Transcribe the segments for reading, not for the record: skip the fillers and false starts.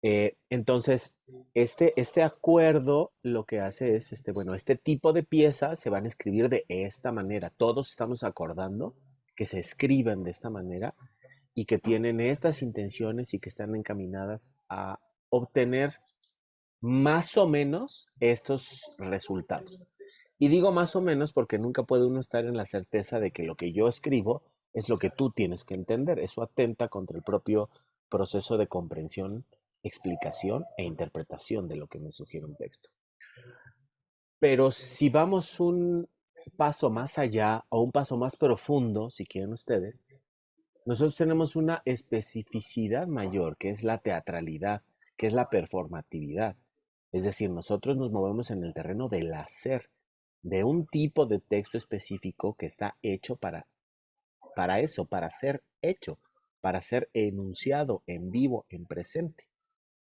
Entonces, este acuerdo lo que hace es, bueno, este tipo de piezas se van a escribir de esta manera. Todos estamos acordando que se escriben de esta manera y que tienen estas intenciones y que están encaminadas a obtener más o menos estos resultados. Y digo más o menos porque nunca puede uno estar en la certeza de que lo que yo escribo es lo que tú tienes que entender. Eso atenta contra el propio proceso de comprensión, explicación e interpretación de lo que me sugiere un texto. Pero si vamos un paso más allá o un paso más profundo, si quieren ustedes, nosotros tenemos una especificidad mayor, que es la teatralidad, que es la performatividad. Es decir, nosotros nos movemos en el terreno del hacer, de un tipo de texto específico que está hecho para eso, para ser hecho, para ser enunciado en vivo, en presente,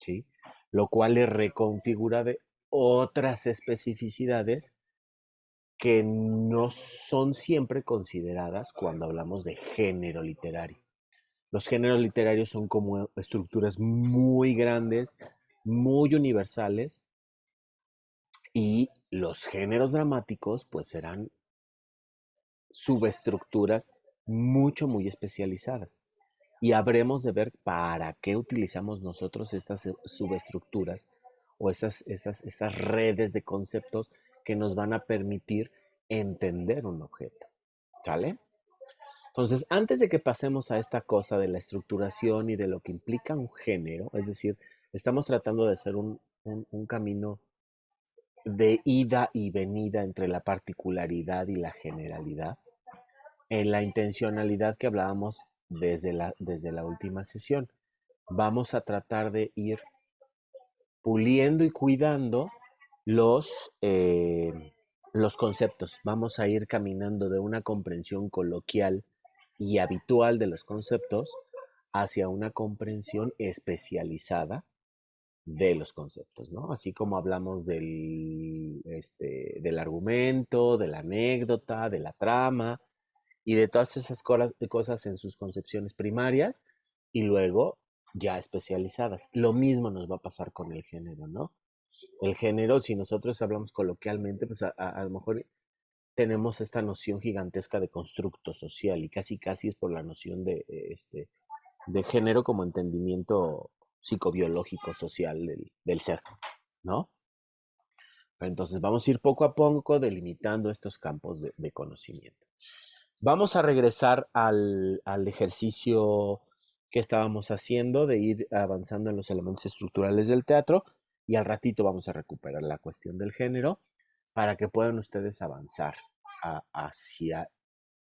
¿sí? Lo cual le reconfigura de otras especificidades que no son siempre consideradas cuando hablamos de género literario. Los géneros literarios son como estructuras muy grandes, muy universales, y los géneros dramáticos pues serán subestructuras muy especializadas. Y habremos de ver para qué utilizamos nosotros estas subestructuras o estas redes de conceptos que nos van a permitir entender un objeto. ¿Sale? Entonces, antes de que pasemos a esta cosa de la estructuración y de lo que implica un género, es decir, estamos tratando de hacer un camino de ida y venida entre la particularidad y la generalidad, en la intencionalidad que hablábamos desde la última sesión. Vamos a tratar de ir puliendo y cuidando los, los conceptos. Vamos a ir caminando de una comprensión coloquial y habitual de los conceptos hacia una comprensión especializada de los conceptos, ¿no? Así como hablamos del argumento, de la anécdota, de la trama y de todas esas cosas en sus concepciones primarias y luego ya especializadas. Lo mismo nos va a pasar con el género, ¿no? El género, si nosotros hablamos coloquialmente, pues a lo mejor tenemos esta noción gigantesca de constructo social y casi es por la noción de género como entendimiento psicobiológico social del ser, ¿no? Pero entonces vamos a ir poco a poco delimitando estos campos de conocimiento. Vamos a regresar al ejercicio que estábamos haciendo de ir avanzando en los elementos estructurales del teatro y al ratito vamos a recuperar la cuestión del género para que puedan ustedes avanzar hacia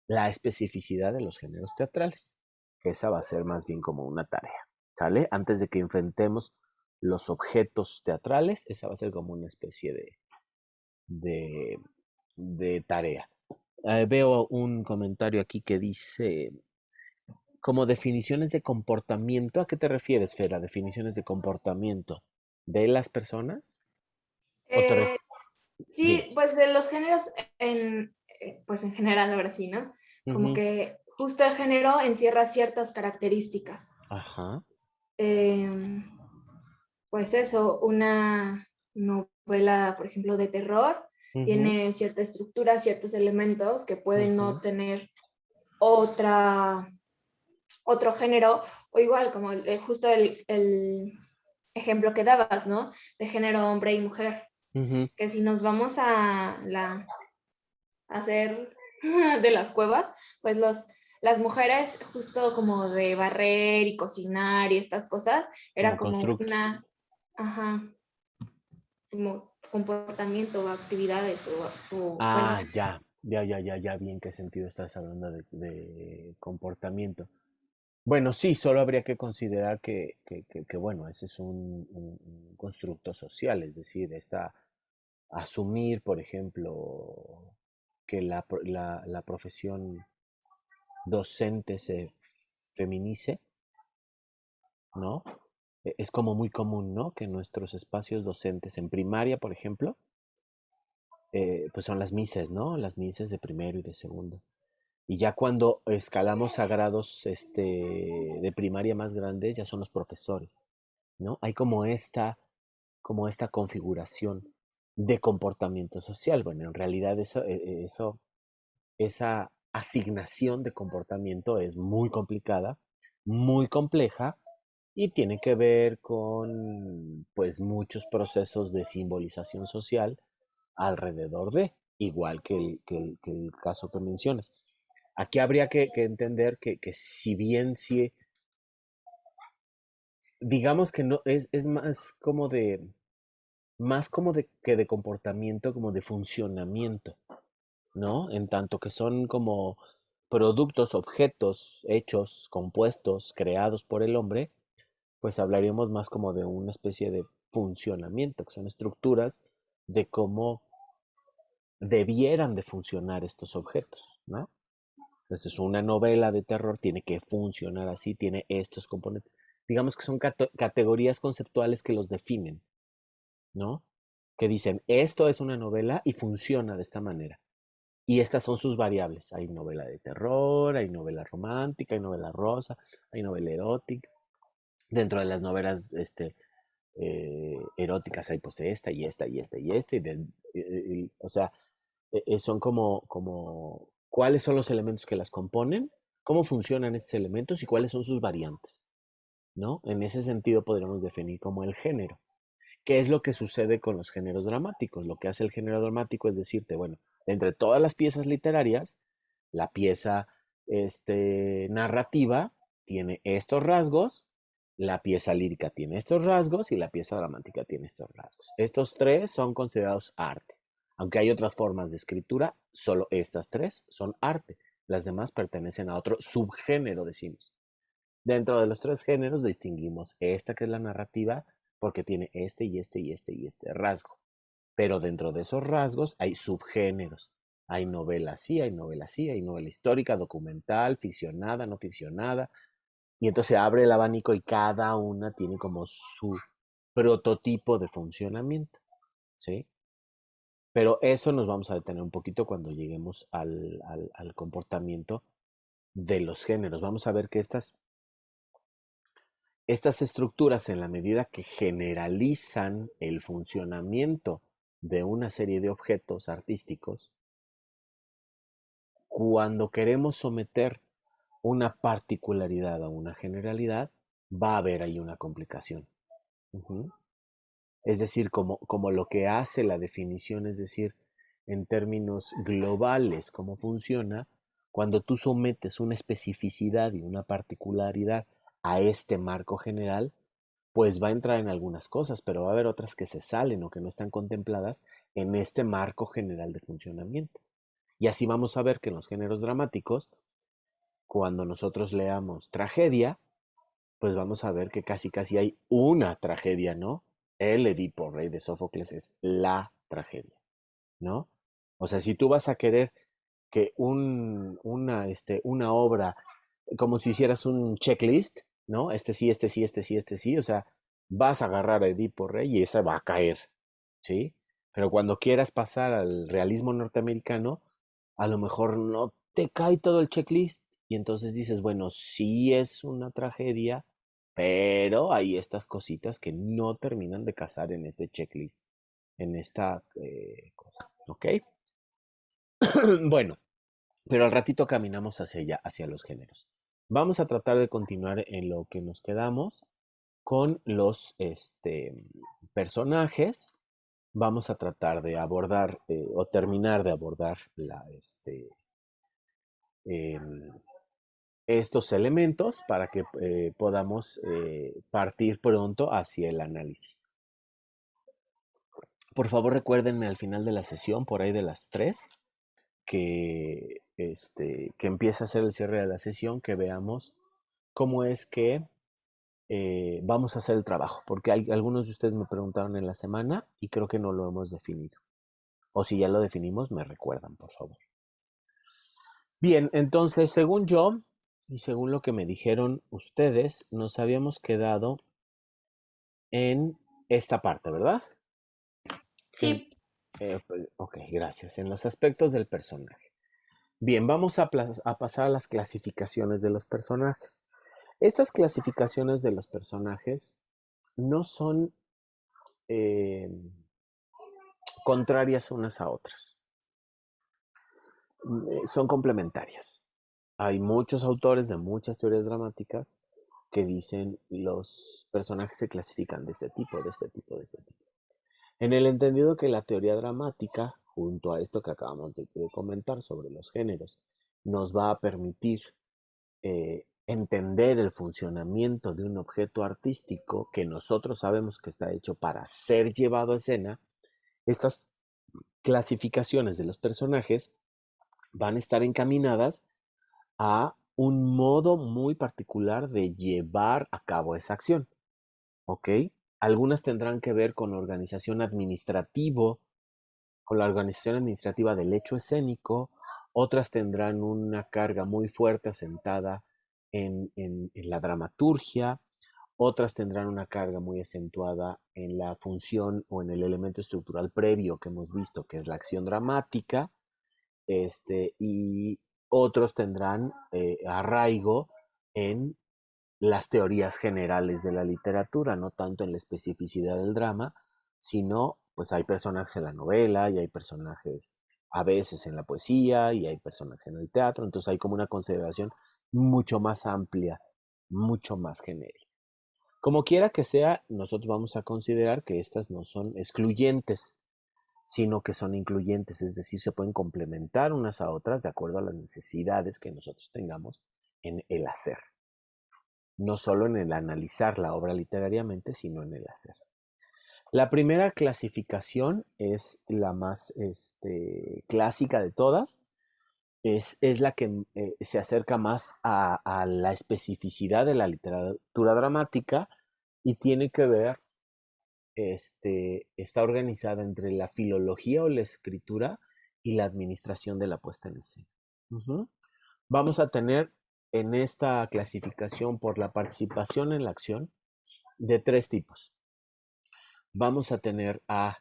la especificidad de los géneros teatrales, que esa va a ser más bien como una tarea, ¿sale? Antes de que enfrentemos los objetos teatrales, esa va a ser como una especie de, de tarea. Veo un comentario aquí que dice, como definiciones de comportamiento, ¿a qué te refieres, Fera? ¿Definiciones de comportamiento de las personas? ¿O te Eh, Dime. sí, pues de los géneros pues en general, ahora sí, ¿no? Como Ujú. que justo el género encierra ciertas características. Ajá. Em, pues eso, una novela, por ejemplo, de terror, Ujú, tiene cierta estructura, ciertos elementos que pueden no ujú, tener otra, otro género, o igual como justo el ejemplo que dabas, ¿no? De género hombre y mujer, ujú. que si nos vamos a hacer de las cuevas, pues las mujeres justo como de barrer y cocinar y estas cosas, era Como como constructos. una, ajá, como comportamiento o actividades o bueno, Ah, ya, vi en qué sentido estás hablando de comportamiento. Bueno, sí, solo habría que considerar que, bueno, ese es un constructo social, es decir, asumir, por ejemplo, que la profesión docente se feminice, ¿no? Es como muy común, ¿no? Que nuestros espacios docentes en primaria, por ejemplo, pues son las mises, ¿no? Las mises de primero y de segundo. Y ya cuando escalamos a grados de primaria más grandes, ya son los profesores. ¿no? Hay como esta configuración de comportamiento social. Bueno, en realidad esa asignación de comportamiento es muy complicada, muy compleja y tiene que ver con pues muchos procesos de simbolización social alrededor de, igual que el caso que mencionas. Aquí habría que entender que si bien sí, digamos que no, es más como de que de comportamiento, como de funcionamiento, ¿no? En tanto que son como productos, objetos, hechos, compuestos, creados por el hombre, pues hablaríamos más como de una especie de funcionamiento, que son estructuras de cómo debieran de funcionar estos objetos, ¿no? Entonces, una novela de terror tiene que funcionar así, tiene estos componentes. Digamos que son categorías conceptuales que los definen, ¿no? Que dicen, esto es una novela y funciona de esta manera. Y estas son sus variables. Hay novela de terror, hay novela romántica, hay novela rosa, hay novela erótica. Dentro de las novelas eróticas hay pues esta y esta y esta y esta. O sea, son como cuáles son los elementos que las componen, cómo funcionan estos elementos y cuáles son sus variantes, ¿no? En ese sentido podríamos definir como el género. ¿Qué es lo que sucede con los géneros dramáticos? Lo que hace el género dramático es decirte, bueno, entre todas las piezas literarias, la pieza narrativa tiene estos rasgos, la pieza lírica tiene estos rasgos y la pieza dramática tiene estos rasgos. Estos tres son considerados arte. Aunque hay otras formas de escritura, solo estas tres son arte. Las demás pertenecen a otro subgénero, decimos. Dentro de los tres géneros distinguimos esta que es la narrativa porque tiene este y este y este y este rasgo. Pero dentro de esos rasgos hay subgéneros. Hay novela así, hay novela así, hay novela histórica, documental, ficcionada, no ficcionada. Y entonces se abre el abanico y cada una tiene como su prototipo de funcionamiento. ¿Sí? Pero eso nos vamos a detener un poquito cuando lleguemos al comportamiento de los géneros. Vamos a ver que estas estructuras, en la medida que generalizan el funcionamiento de una serie de objetos artísticos, cuando queremos someter una particularidad a una generalidad, va a haber ahí una complicación. Ujú. Es decir, como lo que hace la definición, es decir, en términos globales, cómo funciona, cuando tú sometes una especificidad y una particularidad a este marco general, pues va a entrar en algunas cosas, pero va a haber otras que se salen o que no están contempladas en este marco general de funcionamiento. Y así vamos a ver que en los géneros dramáticos, cuando nosotros leamos tragedia, pues vamos a ver que casi casi hay una tragedia, ¿no? El Edipo Rey de Sófocles es la tragedia, ¿no? O sea, si tú vas a querer que una obra, como si hicieras un checklist, ¿no? Este sí, este sí, este sí, este sí, o sea, vas a agarrar a Edipo Rey y esa va a caer, ¿sí? Pero cuando quieras pasar al realismo norteamericano, a lo mejor no te cae todo el checklist y entonces dices, bueno, sí es una tragedia, pero hay estas cositas que no terminan de casar en este checklist, en esta cosa, ¿ok? Bueno, pero al ratito caminamos hacia allá, hacia los géneros. Vamos a tratar de continuar en lo que nos quedamos con los personajes. Vamos a tratar de abordar o terminar de abordar em, estos elementos para que podamos partir pronto hacia el análisis. Por favor, recuérdenme al final de la sesión, por ahí de las 3, que empieza a ser el cierre de la sesión, que veamos cómo es que vamos a hacer el trabajo, porque algunos de ustedes me preguntaron en la semana y creo que no lo hemos definido. O si ya lo definimos, me recuerdan, por favor. Bien, entonces, según yo y según lo que me dijeron ustedes, nos habíamos quedado en esta parte, ¿verdad? En, Sí, ok, gracias. En los aspectos del personaje. Bien, vamos a pasar a las clasificaciones de los personajes. Estas clasificaciones de los personajes no son contrarias unas a otras. Son complementarias. Hay muchos autores de muchas teorías dramáticas que dicen los personajes se clasifican de este tipo, de este tipo, de este tipo. En el entendido que la teoría dramática, junto a esto que acabamos de comentar sobre los géneros, nos va a permitir entender el funcionamiento de un objeto artístico que nosotros sabemos que está hecho para ser llevado a escena. Estas clasificaciones de los personajes van a estar encaminadas a un modo muy particular de llevar a cabo esa acción, ¿ok? Algunas tendrán que ver con organización administrativo, con la organización administrativa del hecho escénico, otras tendrán una carga muy fuerte asentada en la dramaturgia, otras tendrán una carga muy acentuada en la función o en el elemento estructural previo que hemos visto, que es la acción dramática, y otros tendrán arraigo en las teorías generales de la literatura, no tanto en la especificidad del drama, sino pues hay personajes en la novela y hay personajes a veces en la poesía y hay personajes en el teatro, entonces hay como una consideración mucho más amplia, mucho más genérica. Como quiera que sea, nosotros vamos a considerar que estas no son excluyentes, sino que son incluyentes, es decir, se pueden complementar unas a otras de acuerdo a las necesidades que nosotros tengamos en el hacer. No solo en el analizar la obra literariamente, sino en el hacer. La primera clasificación es la más clásica de todas, es la que se acerca más a la especificidad de la literatura dramática y tiene que ver, está organizada entre la filología o la escritura y la administración de la puesta en escena. Vamos a tener en esta clasificación por la participación en la acción de tres tipos. Vamos a tener a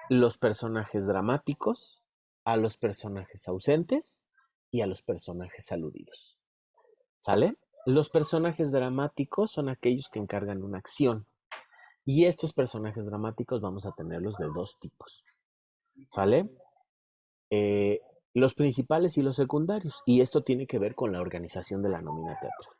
los personajes dramáticos, a los personajes ausentes y a los personajes aludidos. ¿Sale? Los personajes dramáticos son aquellos que encargan una acción. Y estos personajes dramáticos vamos a tenerlos de dos tipos. ¿Sale? Los principales y los secundarios. Y esto tiene que ver con la organización de la nómina teatral.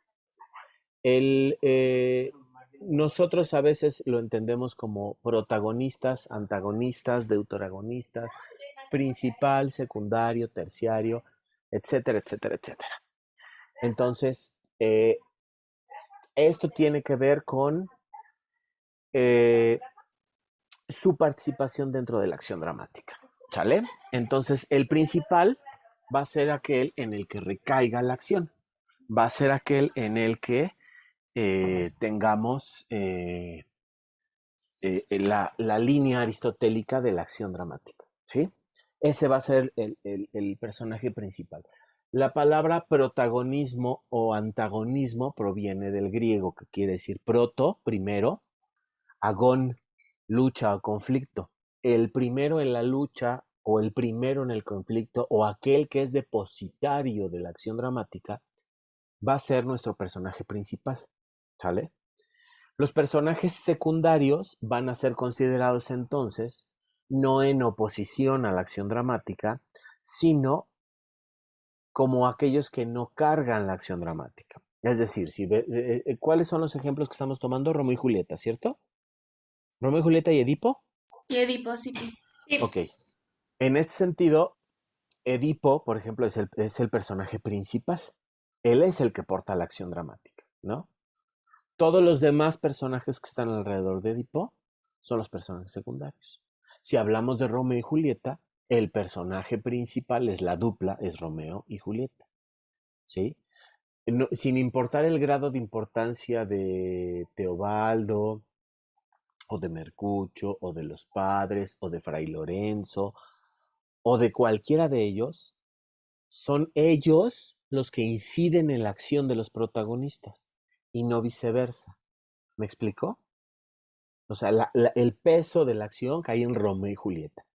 Nosotros a veces lo entendemos como protagonistas, antagonistas, deuteragonistas, principal, secundario, terciario, etcétera, etcétera, etcétera. Entonces, esto tiene que ver con su participación dentro de la acción dramática. ¿Sale? Entonces, el principal va a ser aquel en el que recaiga la acción. Va a ser aquel en el que tengamos la línea aristotélica de la acción dramática, ¿sí? Ese va a ser el personaje principal. La palabra protagonismo o antagonismo proviene del griego, que quiere decir proto, primero, agón, lucha o conflicto. El primero en la lucha o el primero en el conflicto o aquel que es depositario de la acción dramática va a ser nuestro personaje principal, ¿sale? Los personajes secundarios van a ser considerados entonces no en oposición a la acción dramática, sino como aquellos que no cargan la acción dramática. Es decir, ¿cuáles son los ejemplos que estamos tomando? Romeo y Julieta, ¿cierto? Romeo y Julieta y Edipo. Y Edipo, sí. Ok. En este sentido, Edipo, por ejemplo, es el personaje principal. Él es el que porta la acción dramática, ¿no? Todos los demás personajes que están alrededor de Edipo son los personajes secundarios. Si hablamos de Romeo y Julieta, el personaje principal es la dupla, es Romeo y Julieta. ¿Sí? No, sin importar el grado de importancia de Teobaldo, o de Mercucho, o de los padres, o de Fray Lorenzo, o de cualquiera de ellos, son ellos los que inciden en la acción de los protagonistas y no viceversa. ¿Me explico? O sea, el peso de la acción cae en Romeo y Julieta.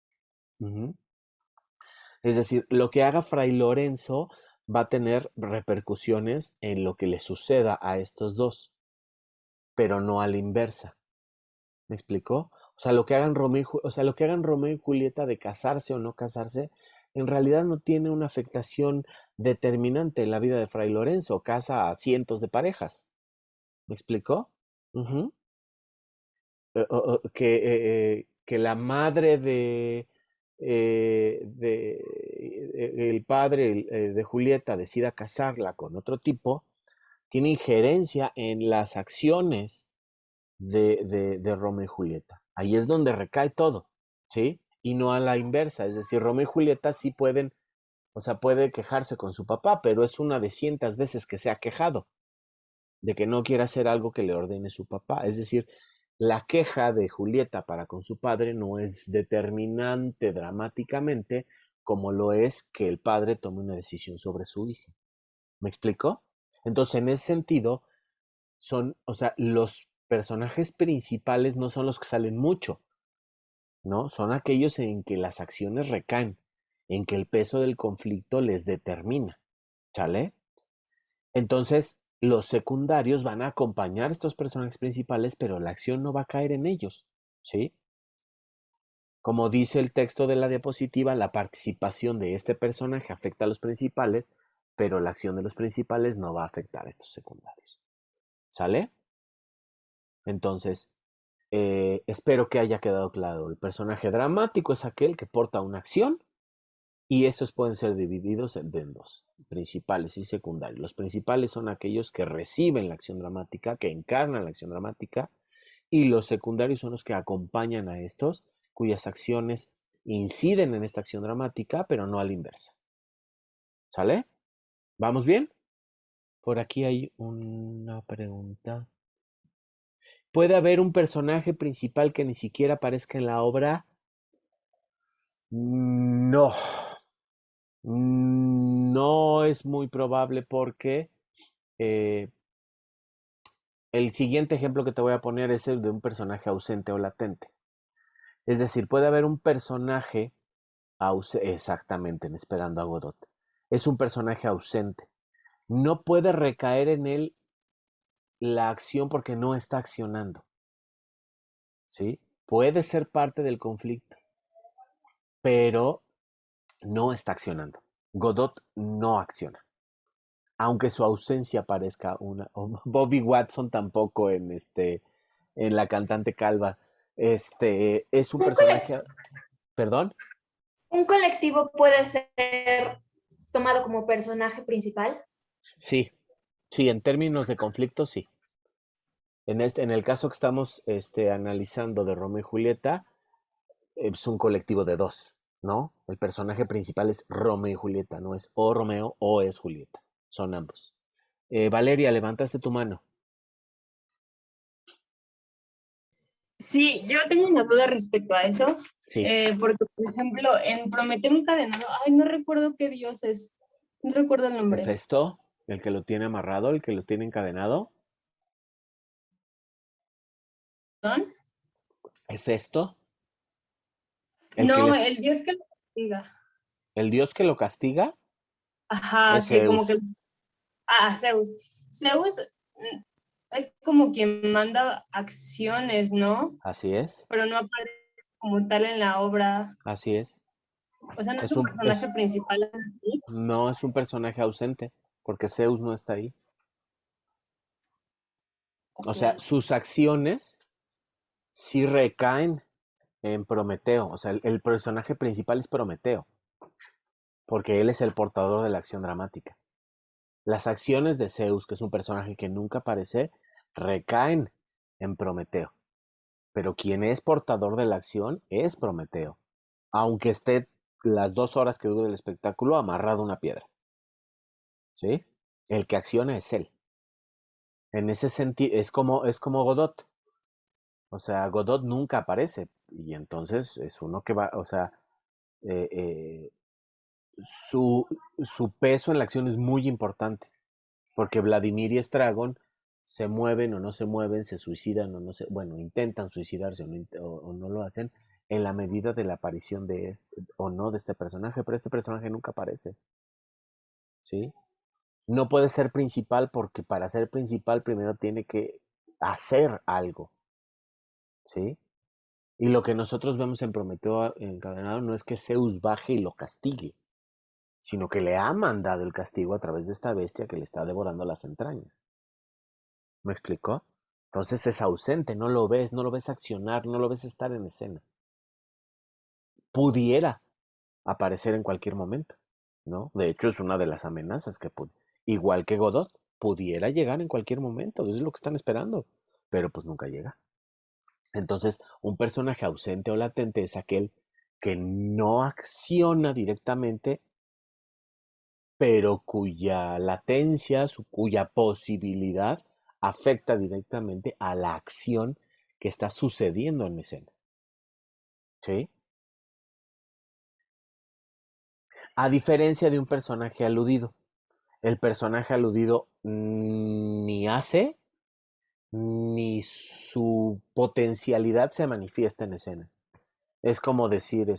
Es decir, lo que haga Fray Lorenzo va a tener repercusiones en lo que le suceda a estos dos, pero no a la inversa. ¿Me explicó? O sea, lo que hagan Romeo o sea, lo que hagan Romeo y Julieta de casarse o no casarse, en realidad no tiene una afectación determinante en la vida de Fray Lorenzo. Casa a cientos de parejas. ¿Me explicó? Ujú. Que la madre el padre de Julieta decida casarla con otro tipo, tiene injerencia en las acciones de Romeo y Julieta. Ahí es donde recae todo, ¿sí? Y no a la inversa, es decir, Romeo y Julieta sí pueden, o sea, puede quejarse con su papá, pero es una de cientas veces que se ha quejado de que no quiere hacer algo que le ordene su papá. Es decir, la queja de Julieta para con su padre no es determinante dramáticamente como lo es que el padre tome una decisión sobre su hija. ¿Me explico? Entonces, en ese sentido, o sea, los personajes principales no son los que salen mucho, ¿no? Son aquellos en que las acciones recaen, en que el peso del conflicto les determina, ¿sale? Entonces, los secundarios van a acompañar a estos personajes principales, pero la acción no va a caer en ellos, ¿sí? Como dice el texto de la diapositiva, la participación de este personaje afecta a los principales, pero la acción de los principales no va a afectar a estos secundarios, ¿sale? Entonces, espero que haya quedado claro. El personaje dramático es aquel que porta una acción y estos pueden ser divididos en dos, principales y secundarios. Los principales son aquellos que reciben la acción dramática, que encarnan la acción dramática, y los secundarios son los que acompañan a estos, cuyas acciones inciden en esta acción dramática, pero no a la inversa. ¿Sale? ¿Vamos bien? Por aquí hay una pregunta. ¿Puede haber un personaje principal que ni siquiera aparezca en la obra? No. No es muy probable porque el siguiente ejemplo que te voy a poner es el de un personaje ausente o latente. Es decir, puede haber un personaje exactamente, en Esperando a Godot. Es un personaje ausente. No puede recaer en él la acción porque no está accionando. ¿Sí? Puede ser parte del conflicto, pero no está accionando. Godot no acciona. Aunque su ausencia parezca una. Bobby Watson tampoco en La cantante calva. Es un Un, personaje. ¿Perdón? un colectivo puede ser tomado como personaje principal. Sí, sí, en términos de conflicto, sí. En el caso que estamos analizando de Romeo y Julieta, es un colectivo de dos, ¿no? El personaje principal es Romeo y Julieta, no es o Romeo o es Julieta. Son ambos. Valeria, levantaste tu mano. Sí, yo tengo una duda respecto a eso, Sí. porque, por ejemplo, en Prometeo encadenado, ay, no recuerdo qué dios es, no recuerdo el nombre. Hefesto, el que lo tiene amarrado, el que lo tiene encadenado. ¿Perdón? Hefesto, No, el dios que lo castiga. el dios que lo castiga Ajá, es que como que... Zeus. Ah, Zeus. Zeus es como quien manda acciones, ¿no? Así es, Pero no aparece como tal en la obra. así es. O sea, no es Es un un, personaje es, principal. ¿Sí? no es un personaje ausente, porque Zeus no está ahí. O Ok. sea, sus acciones sí recaen en Prometeo. O sea, el personaje principal es Prometeo, porque él es el portador de la acción dramática. Las acciones de Zeus, que es un personaje que nunca aparece, recaen en Prometeo. Pero quien es portador de la acción es Prometeo, aunque esté las 2 horas que dure el espectáculo amarrado a una piedra. ¿Sí? El que acciona es él. En ese sentido, es como Godot. O sea, Godot nunca aparece. Y entonces es uno que va, o sea, eh, eh, su, su peso en la acción es muy importante. Porque Vladimir y Estragon se mueven o no se mueven, se suicidan o no se, bueno, intentan suicidarse o no lo hacen en la medida de la aparición de o no de este personaje, pero este personaje nunca aparece, ¿sí? No puede ser principal porque para ser principal primero tiene que hacer algo, ¿sí? Y lo que nosotros vemos en Prometeo encadenado no es que Zeus baje y lo castigue, sino que le ha mandado el castigo a través de esta bestia que le está devorando las entrañas. ¿Me explicó? Entonces es ausente, no lo ves accionar, no lo ves estar en escena. Pudiera aparecer en cualquier momento, ¿no? De hecho, es una de las amenazas que igual que Godot, pudiera llegar en cualquier momento, eso es lo que están esperando, pero pues nunca llega. Entonces, un personaje ausente o latente es aquel que no acciona directamente, pero cuya latencia, cuya posibilidad afecta directamente a la acción que está sucediendo en escena. ¿Sí? A diferencia de un personaje aludido. El personaje aludido ni hace ni su potencialidad se manifiesta en escena. Es como decir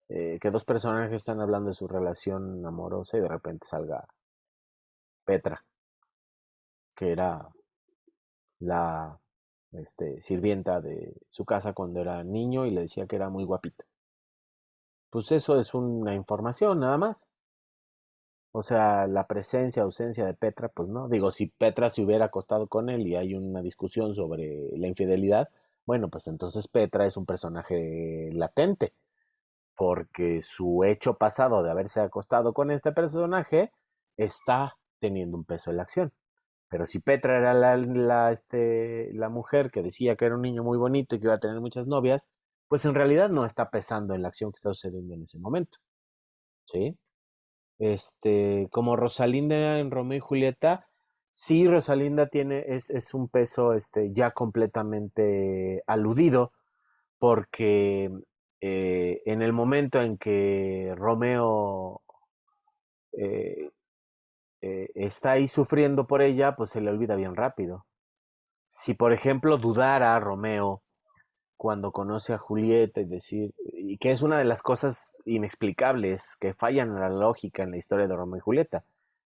que dos personajes están hablando de su relación amorosa y de repente salga Petra, que era la sirvienta de su casa cuando era niño y le decía que era muy guapita. Pues eso es una información nada más. O sea, la presencia, ausencia de Petra, pues no. Digo, si Petra se hubiera acostado con él y hay una discusión sobre la infidelidad, bueno, pues entonces Petra es un personaje latente, porque su hecho pasado de haberse acostado con este personaje está teniendo un peso en la acción. Pero si Petra era la mujer que decía que era un niño muy bonito y que iba a tener muchas novias, pues en realidad no está pesando en la acción que está sucediendo en ese momento. ¿Sí? Como Rosalinda en Romeo y Julieta, sí, Rosalinda es un peso ya completamente aludido, porque en el momento en que Romeo eh, está ahí sufriendo por ella, pues se le olvida bien rápido. Si, por ejemplo, dudara Romeo cuando conoce a Julieta y que es una de las cosas inexplicables que fallan a la lógica en la historia de Romeo y Julieta,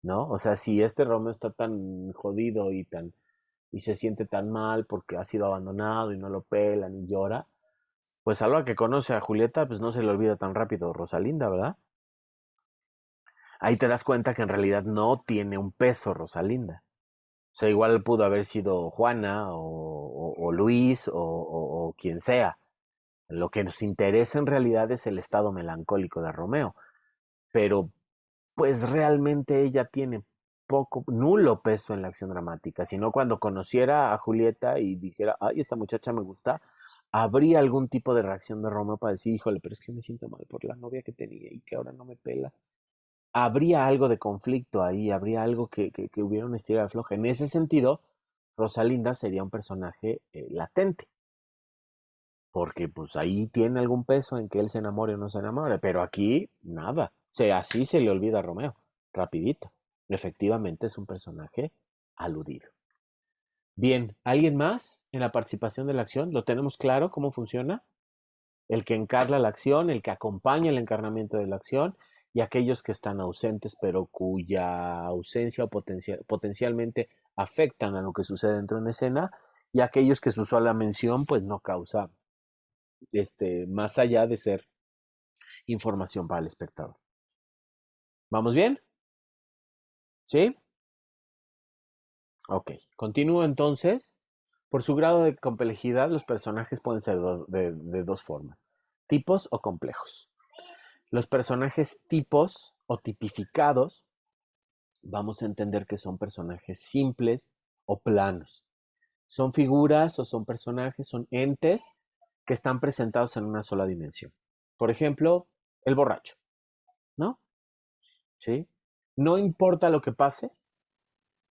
¿no? O sea, si este Romeo está tan jodido y se siente tan mal porque ha sido abandonado y no lo pelan y llora, pues a la hora que conoce a Julieta, pues no se le olvida tan rápido Rosalinda, ¿verdad? Ahí te das cuenta que en realidad no tiene un peso Rosalinda. O sea, igual pudo haber sido Juana o Luis o quien sea. Lo que nos interesa en realidad es el estado melancólico de Romeo, pero pues realmente ella tiene nulo peso en la acción dramática, sino cuando conociera a Julieta y dijera, ay, esta muchacha me gusta, habría algún tipo de reacción de Romeo para decir, híjole, pero es que me siento mal por la novia que tenía y que ahora no me pela. Habría algo de conflicto ahí, habría algo que hubiera una estira floja. En ese sentido, Rosalinda sería un personaje latente, porque pues ahí tiene algún peso en que él se enamore o no se enamore, pero aquí nada, o sea, así se le olvida a Romeo, rapidito. Efectivamente es un personaje aludido. Bien, ¿alguien más en la participación de la acción? ¿Lo tenemos claro cómo funciona? El que encarna la acción, el que acompaña el encarnamiento de la acción y aquellos que están ausentes pero cuya ausencia o potencialmente afectan a lo que sucede dentro de una escena y aquellos que su sola mención pues no causa más allá de ser información para el espectador. ¿Vamos bien? ¿Sí? Ok. Continúo entonces. Por su grado de complejidad, los personajes pueden ser de dos formas: tipos o complejos. Los personajes tipos o tipificados, vamos a entender que son personajes simples o planos. Son figuras o son personajes, son entes que están presentados en una sola dimensión. Por ejemplo, el borracho, ¿no? ¿Sí? No importa lo que pase,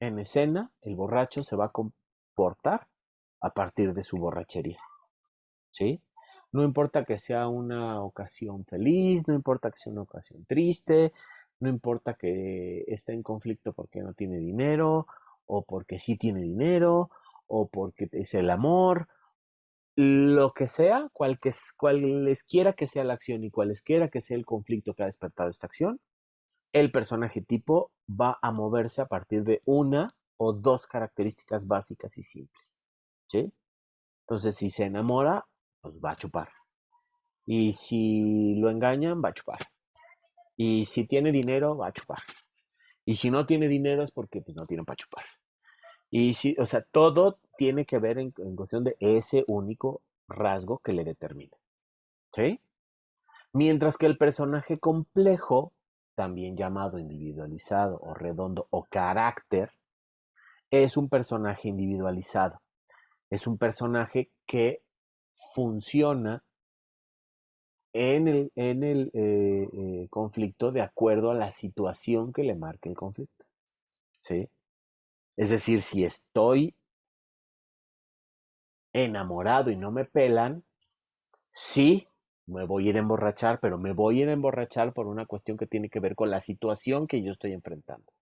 en escena el borracho se va a comportar a partir de su borrachería, ¿sí? No importa que sea una ocasión feliz, no importa que sea una ocasión triste, no importa que esté en conflicto porque no tiene dinero, o porque sí tiene dinero, o porque es el amor, lo que sea, cualesquiera que sea la acción y cualesquiera que sea el conflicto que ha despertado esta acción, el personaje tipo va a moverse a partir de una o dos características básicas y simples. ¿Sí? Entonces, si se enamora, pues va a chupar. Y si lo engañan, va a chupar. Y si tiene dinero, va a chupar. Y si no tiene dinero es porque pues, no tiene para chupar. Y si, o sea, todo tiene que ver en cuestión de ese único rasgo que le determina. ¿Sí? Mientras que el personaje complejo, también llamado individualizado o redondo o carácter, es un personaje individualizado. Es un personaje que funciona en el conflicto de acuerdo a la situación que le marque el conflicto. ¿Sí? Es decir, si estoy enamorado y no me pelan, sí, me voy a ir a emborrachar, pero me voy a ir a emborrachar por una cuestión que tiene que ver con la situación que yo estoy enfrentando.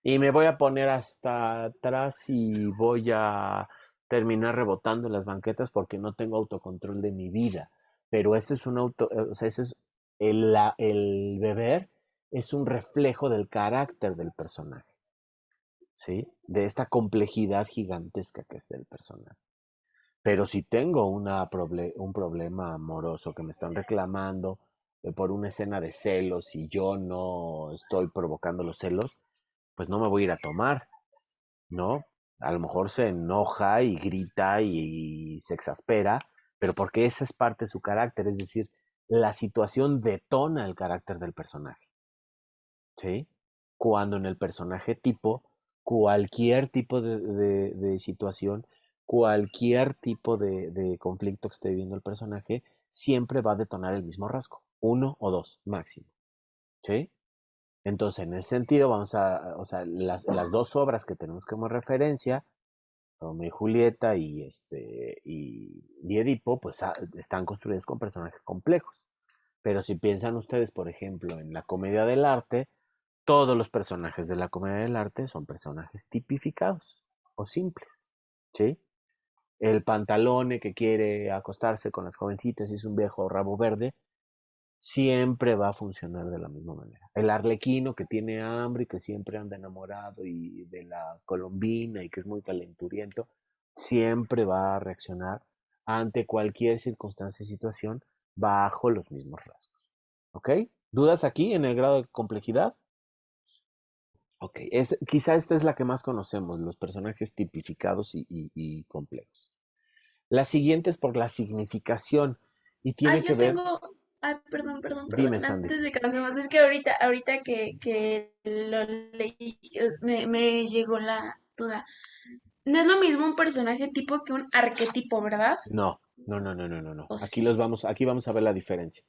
Y me voy a poner hasta atrás y voy a terminar rebotando en las banquetas porque no tengo autocontrol de mi vida. Pero ese es o sea, ese es el beber es un reflejo del carácter del personaje, ¿sí? De esta complejidad gigantesca que es del personaje. Pero si tengo un problema amoroso que me están reclamando por una escena de celos y yo no estoy provocando los celos, pues no me voy a ir a tomar, ¿no? A lo mejor se enoja y grita y se exaspera, pero porque esa es parte de su carácter, es decir, la situación detona el carácter del personaje, ¿sí? Cuando en el personaje tipo, cualquier tipo de situación, cualquier tipo de conflicto que esté viviendo el personaje, siempre va a detonar el mismo rasgo, uno o dos máximo, ¿sí? Entonces, en ese sentido, o sea, las dos obras que tenemos como referencia, Romeo y Julieta y Edipo, pues están construidas con personajes complejos. Pero si piensan ustedes, por ejemplo, en la comedia del arte, todos los personajes de la comedia del arte son personajes tipificados o simples, ¿sí? El pantalone que quiere acostarse con las jovencitas y es un viejo rabo verde, siempre va a funcionar de la misma manera. El arlequino que tiene hambre y que siempre anda enamorado y de la colombina y que es muy calenturiento, siempre va a reaccionar ante cualquier circunstancia y situación bajo los mismos rasgos. ¿Ok? ¿Dudas aquí en el grado de complejidad? Ok, quizá esta es la que más conocemos, los personajes tipificados y complejos. La siguiente es por la significación y tiene que Yo ver, tengo, dime perdón, Sandy. antes de que avancemos, es que ahorita que lo leí, me llegó la duda. No es lo mismo un personaje tipo que un arquetipo, ¿verdad? No, no, no, no, no, no, no. ¿O Aquí sí? aquí vamos a ver la diferencia.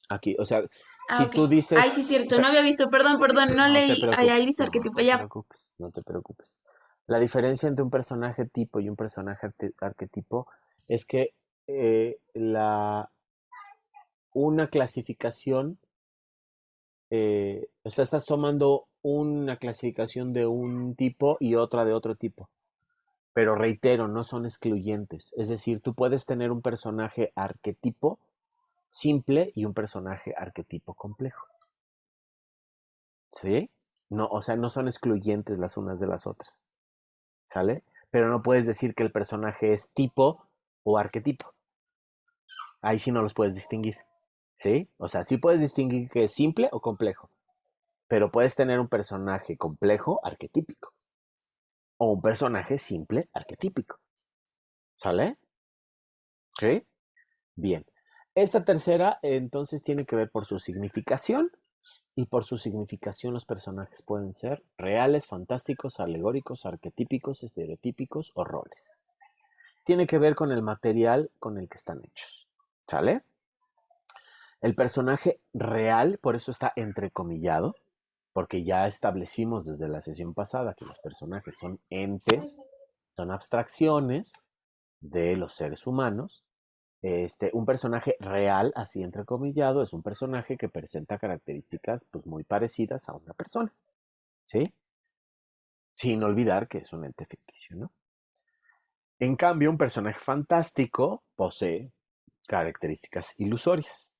Aquí, o sea, Ah, si ok. tú Ay, dices, sí, cierto, no había visto, perdón, no no te leí. Ay, ahí preocupes, dice no arquetipo, te ya. preocupes, no te preocupes. La diferencia entre un personaje tipo y un personaje arquetipo es que una clasificación, o sea, estás tomando una clasificación de un tipo y otra de otro tipo. Pero reitero, no son excluyentes. Es decir, tú puedes tener un personaje arquetipo simple y un personaje arquetipo complejo. ¿Sí? No, o sea, no son excluyentes las unas de las otras. ¿Sale? Pero no puedes decir que el personaje es tipo o arquetipo. Ahí sí no los puedes distinguir. ¿Sí? O sea, sí puedes distinguir que es simple o complejo. Pero puedes tener un personaje complejo arquetípico. O un personaje simple arquetípico. ¿Sale? ¿Ok? Bien. Esta tercera entonces tiene que ver por su significación y por su significación los personajes pueden ser reales, fantásticos, alegóricos, arquetípicos, estereotípicos o roles. Tiene que ver con el material con el que están hechos. ¿Sale? El personaje real, por eso está entrecomillado, porque ya establecimos desde la sesión pasada que los personajes son entes, son abstracciones de los seres humanos. Un personaje real, así entrecomillado, es un personaje que presenta características pues, muy parecidas a una persona, ¿sí? Sin olvidar que es un ente ficticio, ¿no? En cambio, un personaje fantástico posee características ilusorias,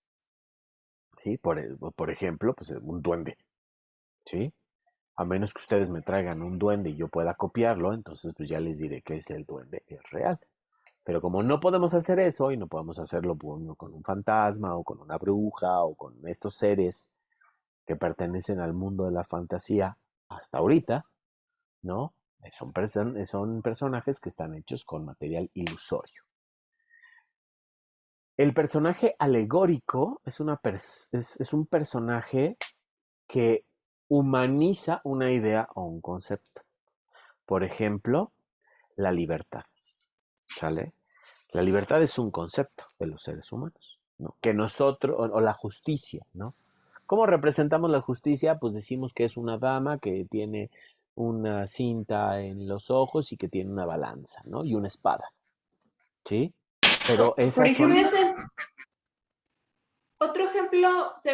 ¿sí? Por ejemplo, pues un duende, ¿sí? A menos que ustedes me traigan un duende y yo pueda copiarlo, entonces pues ya les diré que el duende es real. Pero como no podemos hacer eso y no podemos hacerlo con un fantasma o con una bruja o con estos seres que pertenecen al mundo de la fantasía hasta ahorita, ¿no? Son personajes que están hechos con material ilusorio. El personaje alegórico es un personaje que humaniza una idea o un concepto. Por ejemplo, la libertad. ¿Sale? La libertad es un concepto de los seres humanos, ¿no? Que nosotros, o la justicia, ¿no? ¿Cómo representamos la justicia? Pues decimos que es una dama que tiene una cinta en los ojos y que tiene una balanza, ¿no? Y una espada, ¿sí? Pero Por esas son... ejemplo, otro ejemplo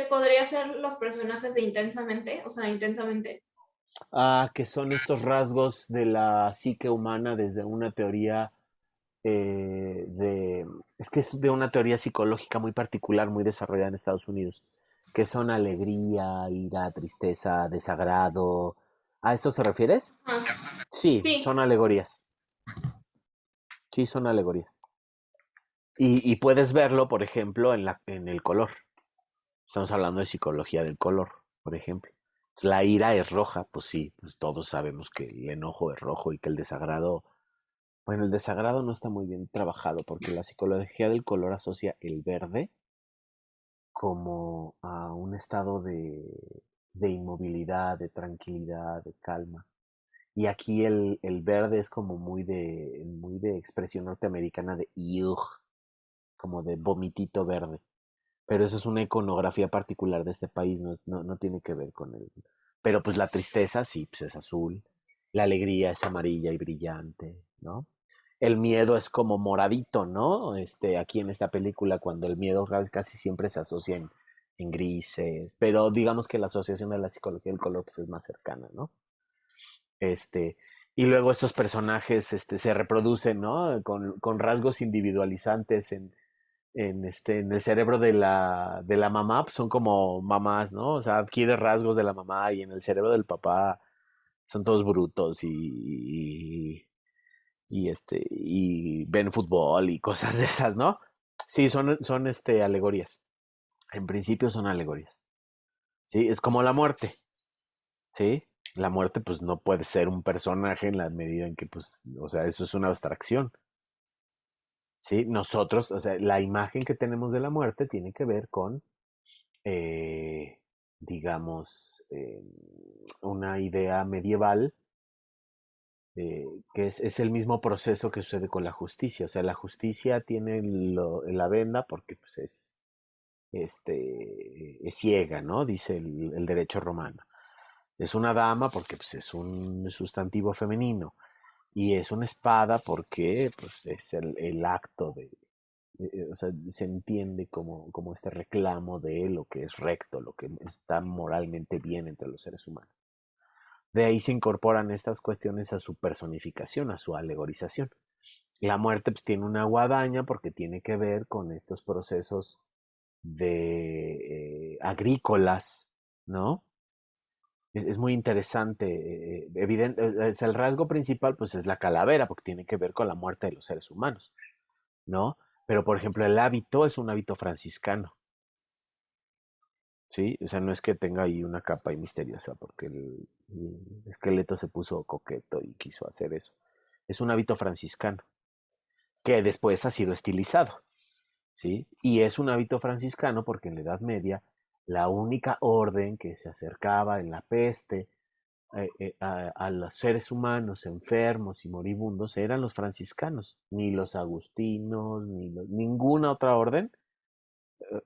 podría ser los personajes de Intensamente, o sea, Intensamente. que son estos rasgos de la psique humana desde una teoría es que es de una teoría psicológica muy particular, muy desarrollada en Estados Unidos, que son alegría, ira, tristeza, desagrado. ¿A eso te refieres? Ah, Sí, sí, son alegorías. Sí, son alegorías. Y puedes verlo, por ejemplo, en el color. Estamos hablando de psicología del color, por ejemplo. La ira es roja, pues sí, pues todos sabemos que el enojo es rojo y que el desagrado, bueno, el desagrado no está muy bien trabajado porque la psicología del color asocia el verde como a un estado de inmovilidad, de tranquilidad, de calma. Y aquí el verde es como muy de expresión norteamericana de "Ugh", como de vomitito verde. Pero eso es una iconografía particular de este país, no tiene que ver con el... Pero pues la tristeza sí, pues es azul, la alegría es amarilla y brillante, ¿no? El miedo es como moradito, ¿no? Aquí en esta película, cuando el miedo casi siempre se asocia en grises, pero digamos que la asociación de la psicología del color pues es más cercana, ¿no? Este, y luego estos personajes se reproducen, ¿no? Con rasgos individualizantes en el cerebro de la mamá, pues son como mamás, ¿no? O sea, adquiere rasgos de la mamá y en el cerebro del papá son todos brutos y ven fútbol y cosas de esas, ¿no? Sí, son alegorías. En principio son alegorías. Sí, es como la muerte. Sí, la muerte pues no puede ser un personaje en la medida en que pues, o sea, eso es una abstracción. Sí, nosotros, o sea, la imagen que tenemos de la muerte tiene que ver con, eh, digamos, una idea medieval que es el mismo proceso que sucede con la justicia. O sea, la justicia tiene la venda porque pues es ciega, ¿no? Dice el derecho romano. Es una dama porque pues, es un sustantivo femenino. Y es una espada porque pues, es el acto o sea, se entiende como este reclamo de lo que es recto, lo que está moralmente bien entre los seres humanos. De ahí se incorporan estas cuestiones a su personificación, a su alegorización. La muerte pues, tiene una guadaña porque tiene que ver con estos procesos de agrícolas, ¿no? Es muy interesante. Evidente, es el rasgo principal, pues es la calavera, porque tiene que ver con la muerte de los seres humanos, ¿no? Pero, por ejemplo, el hábito es un hábito franciscano, ¿sí? O sea, no es que tenga ahí una capa ahí misteriosa, porque el esqueleto se puso coqueto y quiso hacer eso. Es un hábito franciscano, que después ha sido estilizado, ¿sí? Y es un hábito franciscano porque en la Edad Media la única orden que se acercaba en la peste a los seres humanos enfermos y moribundos eran los franciscanos, ni los agustinos, ninguna otra orden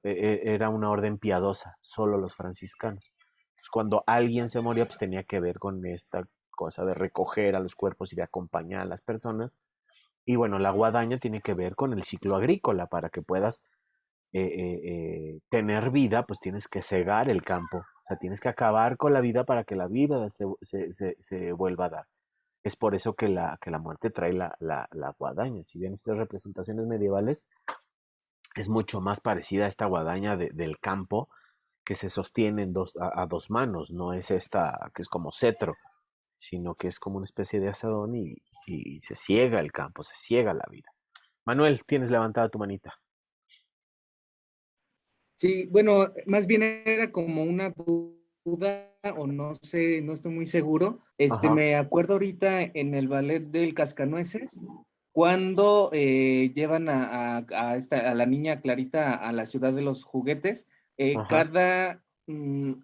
era una orden piadosa, solo los franciscanos. Pues cuando alguien se moría, pues tenía que ver con esta cosa de recoger a los cuerpos y de acompañar a las personas. Y bueno, la guadaña tiene que ver con el ciclo agrícola. Para que puedas tener vida, pues tienes que cegar el campo. O sea, tienes que acabar con la vida para que la vida se vuelva a dar. Es por eso que la muerte trae la guadaña. Si bien estas representaciones medievales es mucho más parecida a esta guadaña del campo que se sostiene a dos manos, no es esta que es como cetro, sino que es como una especie de asadón y se ciega el campo, se ciega la vida. Manuel, tienes levantada tu manita. Sí, bueno, más bien era como una duda, o no sé, no estoy muy seguro. Ajá. Me acuerdo ahorita en el ballet del Cascanueces, cuando llevan a la niña Clarita a la ciudad de los juguetes, Ajá.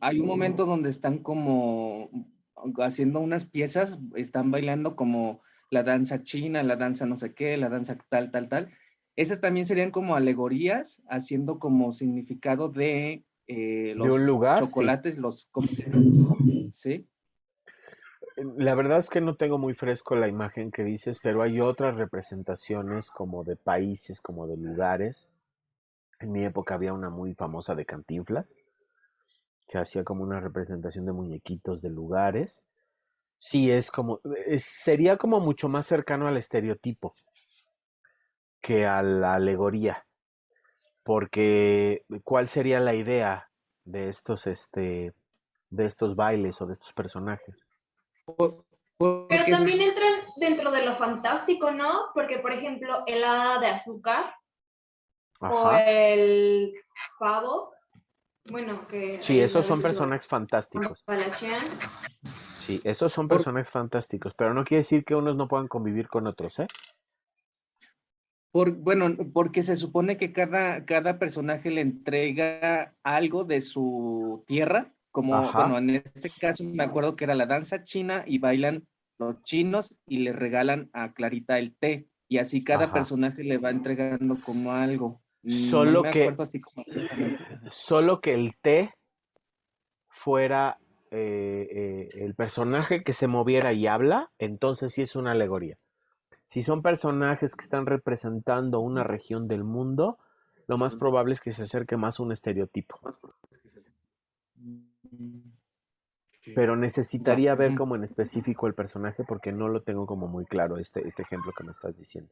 hay un momento donde están como haciendo unas piezas, están bailando como la danza china, la danza no sé qué, la danza tal, tal, tal. Esas también serían como alegorías, haciendo como significado de De un los lugar, sí. chocolates, ¿sí? La verdad es que no tengo muy fresco la imagen que dices, pero hay otras representaciones como de países, como de lugares. En mi época había una muy famosa de Cantinflas, que hacía como una representación de muñequitos de lugares. Sí, sería como mucho más cercano al estereotipo que a la alegoría, porque ¿cuál sería la idea de estos bailes o de estos personajes? Pero Porque también entran dentro de lo fantástico, ¿no? Porque, por ejemplo, el hada de azúcar o Ajá. el pavo, bueno, que Sí, ahí a esos son veces personajes lo fantásticos. palachean. Sí, esos son personajes fantásticos, pero no quiere decir que unos no puedan convivir con otros, ¿eh? Bueno, porque se supone que cada personaje le entrega algo de su tierra, como, Ajá, bueno, en este caso me acuerdo que era la danza china y bailan los chinos y le regalan a Clarita el té, y así cada ajá. personaje le va entregando como algo. No Solo me que, acuerdo así como exactamente. solo que el té fuera el personaje que se moviera y habla, entonces sí es una alegoría. Si son personajes que están representando una región del mundo, lo más probable es que se acerque más a un estereotipo. Pero Ya. necesitaría ver como en específico el personaje porque no lo tengo como muy claro este ejemplo que me estás diciendo.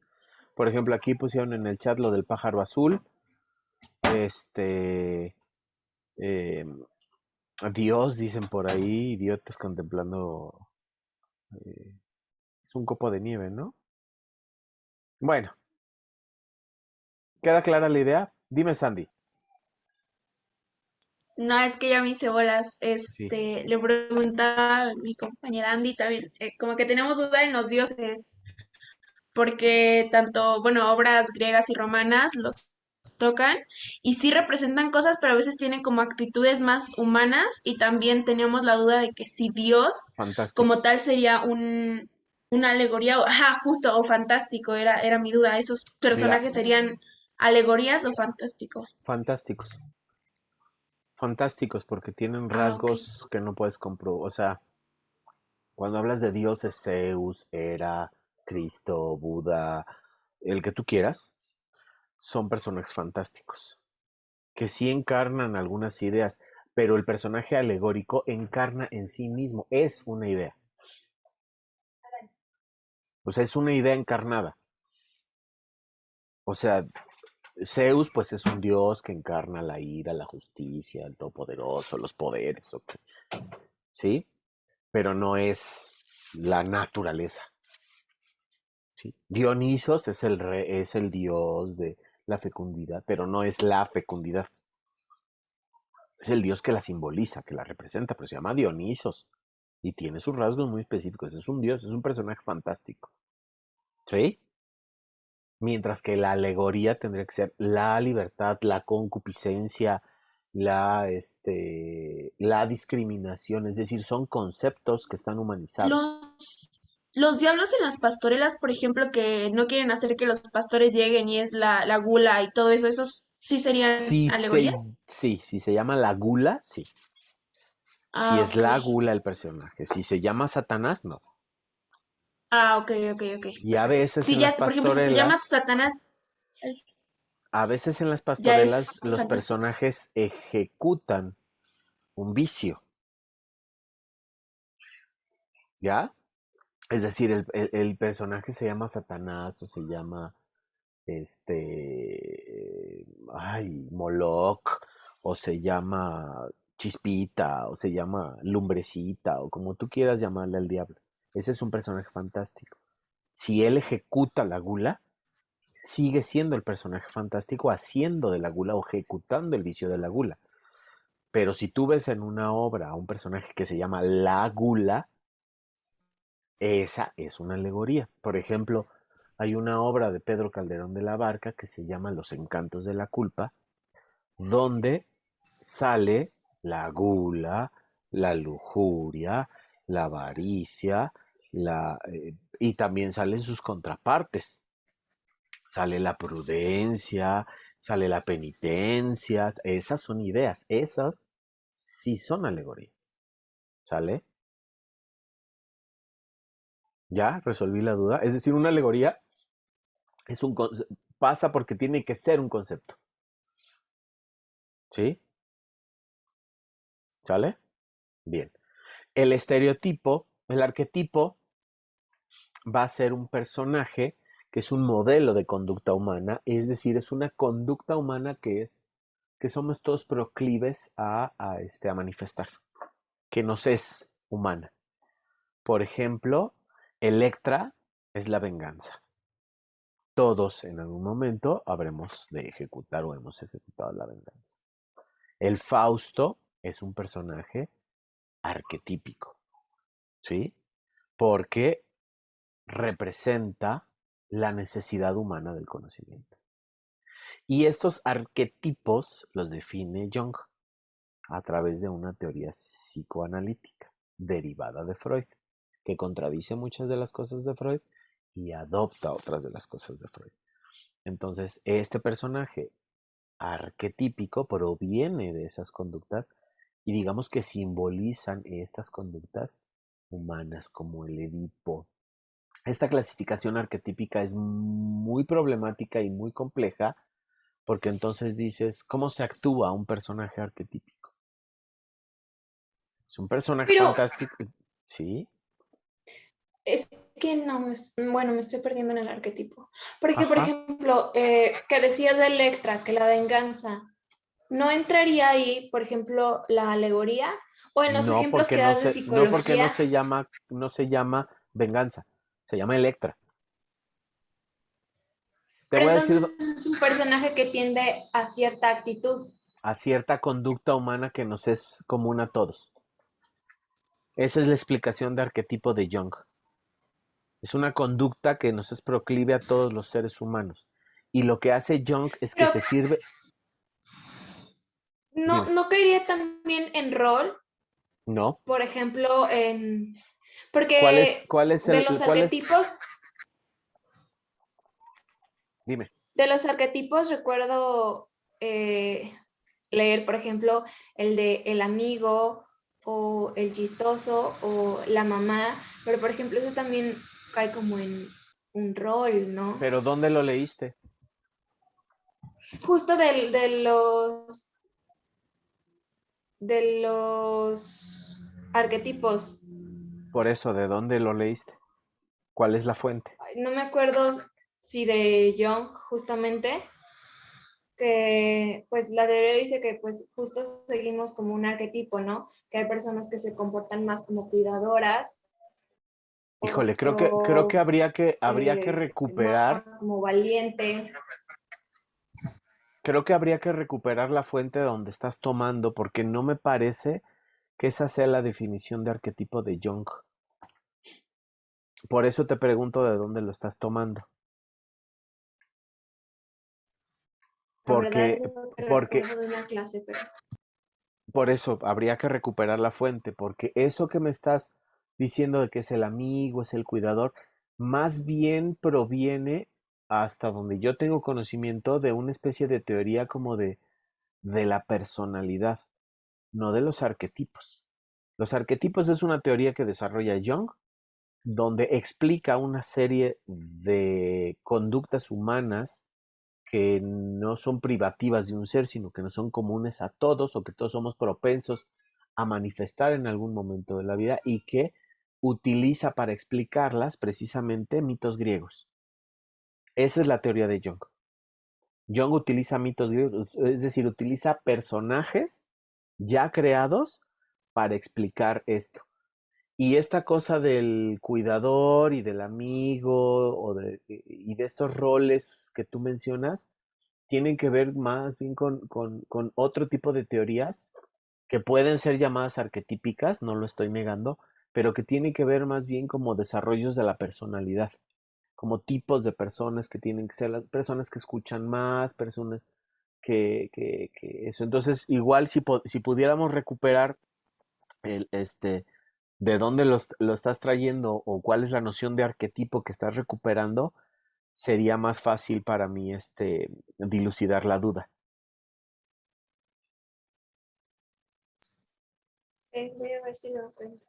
Por ejemplo, aquí pusieron en el chat lo del pájaro azul. Este. eh, Dios, dicen por ahí, idiotas contemplando. eh, es un copo de nieve, ¿no? Bueno, ¿queda clara la idea? Dime, Sandy. No, es que ya me hice bolas. Sí. Le preguntaba a mi compañera Andy también, como que tenemos duda en los dioses, porque tanto, bueno, obras griegas y romanas los tocan y sí representan cosas, pero a veces tienen como actitudes más humanas y también teníamos la duda de que si Dios como Fantásticos. tal sería una alegoría, ajá, justo, o fantástico, era mi duda. ¿Esos Mira, personajes serían alegorías o fantástico? fantásticos. Fantásticos porque tienen Ah, ok. rasgos que no puedes comprobar. O sea, cuando hablas de dioses, Zeus, Hera, Cristo, Buda, el que tú quieras, son personajes fantásticos, que sí encarnan algunas ideas, pero el personaje alegórico encarna en sí mismo, es una idea. O sea, es una idea encarnada. O sea, Zeus pues es un dios que encarna la ira, la justicia, el todopoderoso, los poderes, ¿ok? ¿Sí? Pero no es la naturaleza. ¿Sí? Dionisos es el dios de la fecundidad, pero no es la fecundidad. Es el dios que la simboliza, que la representa, pero se llama Dionisos. Y tiene sus rasgos muy específicos. Es un dios, es un personaje fantástico. ¿Sí? Mientras que la alegoría tendría que ser la libertad, la concupiscencia, la discriminación. Es decir, son conceptos que están humanizados. Los diablos en las pastorelas, por ejemplo, que no quieren hacer que los pastores lleguen y es la gula y todo eso, ¿esos sí serían Si se, alegorías? sí, si se llama la gula, sí. Si Ah, es ok. la gula el personaje. Si se llama Satanás, no. Ah, ok, ok, ok, Y a perfecto. veces Sí, en ya, las por ejemplo, si se llama pastorelas, Satanás, a veces en las ya es pastorelas los fantástico. personajes ejecutan un vicio, ¿ya? Es decir, el personaje se llama Satanás o se llama Moloch, o se llama Chispita, o se llama Lumbrecita, o como tú quieras llamarle al diablo. Ese es un personaje fantástico. Si él ejecuta la gula, sigue siendo el personaje fantástico haciendo de la gula o ejecutando el vicio de la gula. Pero si tú ves en una obra a un personaje que se llama la gula, esa es una alegoría. Por ejemplo, hay una obra de Pedro Calderón de la Barca que se llama Los encantos de la culpa, donde sale la gula, la lujuria, la avaricia, y también salen sus contrapartes. Sale la prudencia, sale la penitencia, esas son ideas, esas sí son alegorías. ¿Sale? ¿Ya resolví la duda? Es decir, una alegoría pasa porque tiene que ser un concepto. ¿Sí? ¿Sale? Bien. El estereotipo, el arquetipo, va a ser un personaje que es un modelo de conducta humana, es decir, es una conducta humana que somos todos proclives a manifestar, que nos es humana. Por ejemplo, Electra es la venganza. Todos en algún momento habremos de ejecutar o hemos ejecutado la venganza. El Fausto es un personaje arquetípico, ¿sí? Porque representa la necesidad humana del conocimiento. Y estos arquetipos los define Jung a través de una teoría psicoanalítica derivada de Freud, que contradice muchas de las cosas de Freud y adopta otras de las cosas de Freud. Entonces, este personaje arquetípico proviene de esas conductas y digamos que simbolizan estas conductas humanas como el Edipo. Esta clasificación arquetípica es muy problemática y muy compleja porque entonces dices, ¿cómo se actúa un personaje arquetípico? Es un personaje Pero fantástico, ¿sí? es que no, bueno, me estoy perdiendo en el arquetipo. Porque, por Ajá. ejemplo, que decías de Electra, que la venganza, ¿no entraría ahí, por ejemplo, la alegoría? O en los No, ejemplos porque que das de no psicología, se llama venganza, se llama Electra. Te pero voy a decir entonces es un personaje que tiende a cierta actitud. a cierta conducta humana que nos es común a todos. Esa es la explicación de arquetipo de Jung. Es una conducta que nos es proclive a todos los seres humanos. Y lo que hace Jung es que Pero se sirve. no, Dime, no caería también en rol, no. por ejemplo, ¿Cuál es, porque cuál es de el, los cuál es? arquetipos, Dime. recuerdo leer, por ejemplo, el de el amigo o el chistoso o la mamá, pero por ejemplo eso también cae como en un rol, ¿no? ¿Pero dónde lo leíste? Justo de los arquetipos. Por eso, ¿de dónde lo leíste? ¿Cuál es la fuente? Ay, no me acuerdo si de Jung justamente, que pues la teoría dice que pues justo seguimos como un arquetipo, ¿no? Que hay personas que se comportan más como cuidadoras, Híjole, creo que otros habría que más recuperar, como valiente. creo que habría que recuperar la fuente de donde estás tomando, porque no me parece que esa sea la definición de arquetipo de Jung. Por eso te pregunto de dónde lo estás tomando. La verdad Porque, es lo que porque, recuerdo de una clase, pero por eso habría que recuperar la fuente, porque eso que me estás diciendo de que es el amigo, es el cuidador, más bien proviene, hasta donde yo tengo conocimiento, de una especie de teoría como de la personalidad, no de los arquetipos. Los arquetipos es una teoría que desarrolla Jung, donde explica una serie de conductas humanas que no son privativas de un ser, sino que no son comunes a todos o que todos somos propensos a manifestar en algún momento de la vida y que utiliza para explicarlas precisamente mitos griegos. Esa es la teoría de Jung. Jung utiliza mitos griegos, es decir, utiliza personajes ya creados para explicar esto. Y esta cosa del cuidador y del amigo y de estos roles que tú mencionas tienen que ver más bien con otro tipo de teorías que pueden ser llamadas arquetípicas, no lo estoy negando, pero que tienen que ver más bien como desarrollos de la personalidad, como tipos de personas que tienen que ser las personas que escuchan más, personas que eso. Entonces, igual si pudiéramos recuperar el de dónde lo estás trayendo o cuál es la noción de arquetipo que estás recuperando, sería más fácil para mí dilucidar la duda. Voy a ver si lo encuentro.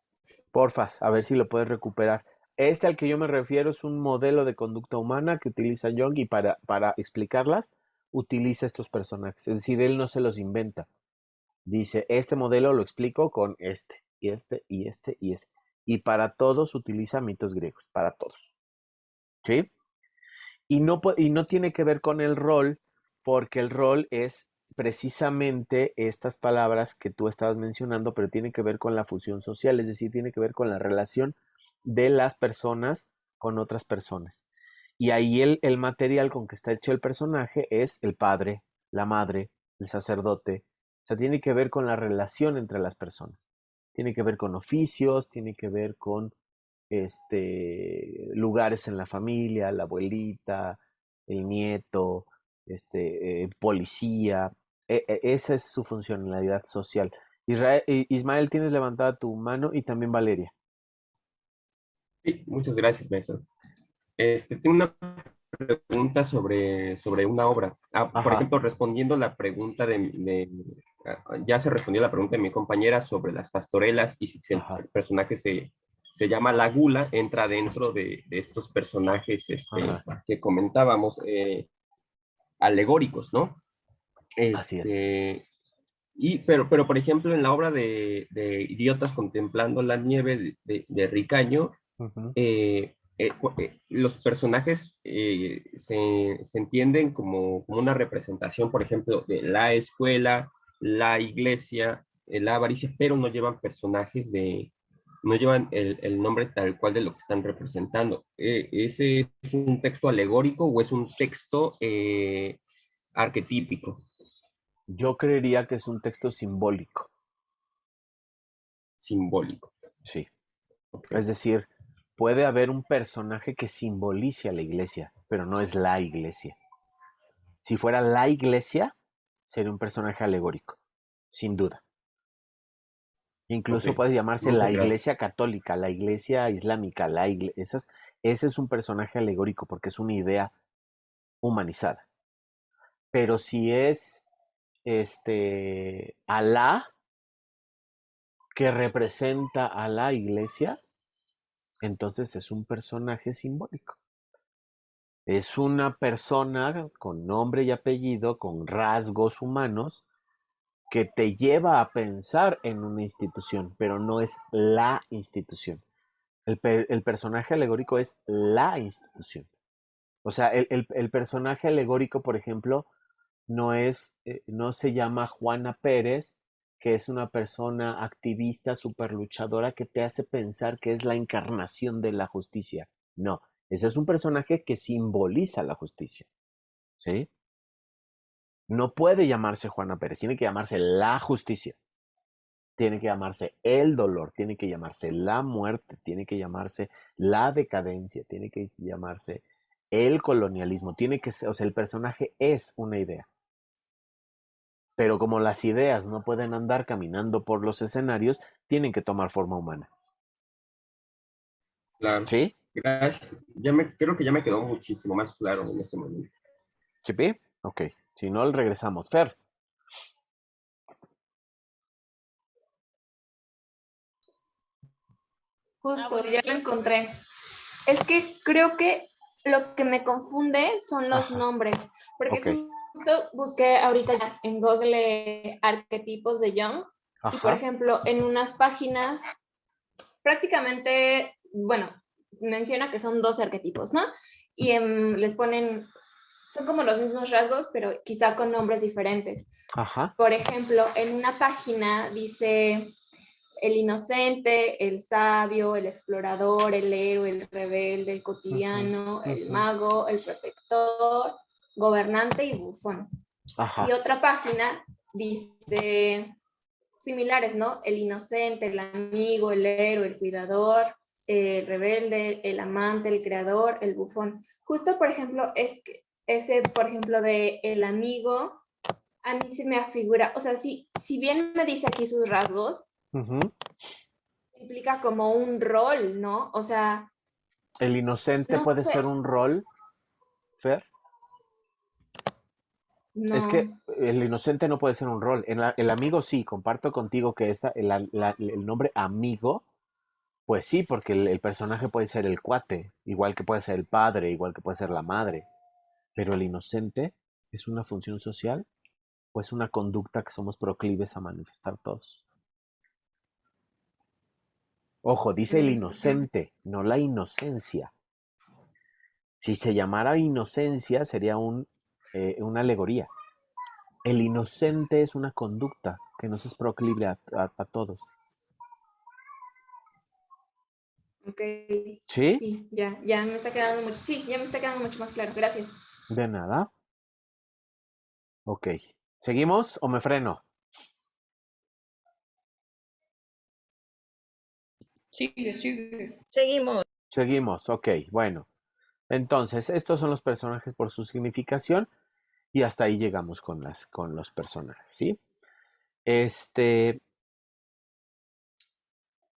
Porfas, a ver si lo puedes recuperar. Este al que yo me refiero es un modelo de conducta humana que utiliza Jung y para explicarlas utiliza estos personajes. Es decir, él no se los inventa. Dice, este modelo lo explico con este, y este, y este, y este. Y para todos utiliza mitos griegos, para todos. ¿Sí? Y no tiene que ver con el rol, porque el rol es precisamente estas palabras que tú estabas mencionando, pero tiene que ver con la fusión social, es decir, tiene que ver con la relación de las personas con otras personas. Y ahí el material con que está hecho el personaje es el padre, la madre, el sacerdote. O sea, tiene que ver con la relación entre las personas. Tiene que ver con oficios, tiene que ver con lugares en la familia, la abuelita, el nieto, policía. Esa es su funcionalidad social. Ismael, tienes levantada tu mano y también Valeria. Sí, muchas gracias, maestro. Tengo una pregunta sobre una obra. Por Ajá, ejemplo, respondiendo la pregunta ya se respondió la pregunta de mi compañera sobre las pastorelas y si el ajá, personaje se llama La Gula, entra dentro de estos personajes ajá. que comentábamos, alegóricos, ¿no? Así es. Pero, por ejemplo, en la obra de Idiotas contemplando la nieve de Ricaño, Ujú. los personajes se entienden como una representación, por ejemplo, de la escuela, la iglesia, la avaricia, pero no llevan no llevan el nombre tal cual de lo que están representando. ¿Ese es un texto alegórico o es un texto arquetípico, Yo creería que es un texto simbólico, simbólico? sí. Ok. Es decir, puede haber un personaje que simbolice a la iglesia, pero no es la iglesia. Si fuera la iglesia, sería un personaje alegórico, sin duda. Ok, Incluso puede llamarse la muchas gracias. iglesia católica, la iglesia islámica, ese es un personaje alegórico porque es una idea humanizada. Pero si es Alá, que representa a la iglesia, entonces es un personaje simbólico. Es una persona con nombre y apellido, con rasgos humanos, que te lleva a pensar en una institución, pero no es la institución. El personaje alegórico es la institución. O sea, el personaje alegórico, por ejemplo, no se llama Juana Pérez, que es una persona activista, super luchadora, que te hace pensar que es la encarnación de la justicia. No, ese es un personaje que simboliza la justicia. ¿Sí? No puede llamarse Juana Pérez, tiene que llamarse la justicia. Tiene que llamarse el dolor, tiene que llamarse la muerte, tiene que llamarse la decadencia, tiene que llamarse el colonialismo, tiene que ser, o sea, el personaje es una idea. Pero como las ideas no pueden andar caminando por los escenarios, tienen que tomar forma humana. Claro, ¿Sí? gracias. Creo que ya me quedó muchísimo más claro en este momento. ¿Sí? Ok. Si no, regresamos. Fer. Justo, Bueno, ya lo encontré. Es que creo que lo que me confunde son los Ajá. nombres, porque Ok. justo busqué ahorita ya en Google arquetipos de Jung y por Ajá. ejemplo en unas páginas prácticamente, bueno, menciona que son 12 arquetipos, ¿no? Y les ponen, son como los mismos rasgos, pero quizá con nombres diferentes. Ajá. Por ejemplo, en una página dice el inocente, el sabio, el explorador, el héroe, el rebelde, el cotidiano, el mago, el protector, gobernante y bufón. Ajá. Y otra página dice similares, ¿no? El inocente, el amigo, el héroe, el cuidador, el rebelde, el amante, el creador, el bufón. Justo, por ejemplo, es que ese, por ejemplo, de el amigo, a mí se me afigura, o sea, si bien me dice aquí sus rasgos, implica como un rol, ¿no? O sea, ¿El inocente no puede sé, ser un rol, Fer? Es que no. el inocente no puede ser un rol. El amigo sí, comparto contigo que el nombre amigo, pues sí, porque el personaje puede ser el cuate, igual que puede ser el padre, igual que puede ser la madre. Pero el inocente es una función social o es una conducta que somos proclives a manifestar todos. Ojo, dice el inocente, no la inocencia. Si se llamara inocencia, sería una alegoría. El inocente es una conducta que nos es proclive a todos. Ok, ¿Sí? sí, ya me está quedando mucho, sí, ya me está quedando mucho más claro, gracias. De nada. Ok. ¿Seguimos o me freno? Sigue, sigue. Seguimos. Seguimos, ok. Bueno, entonces, estos son los personajes por su significación y hasta ahí llegamos con los personajes, ¿sí?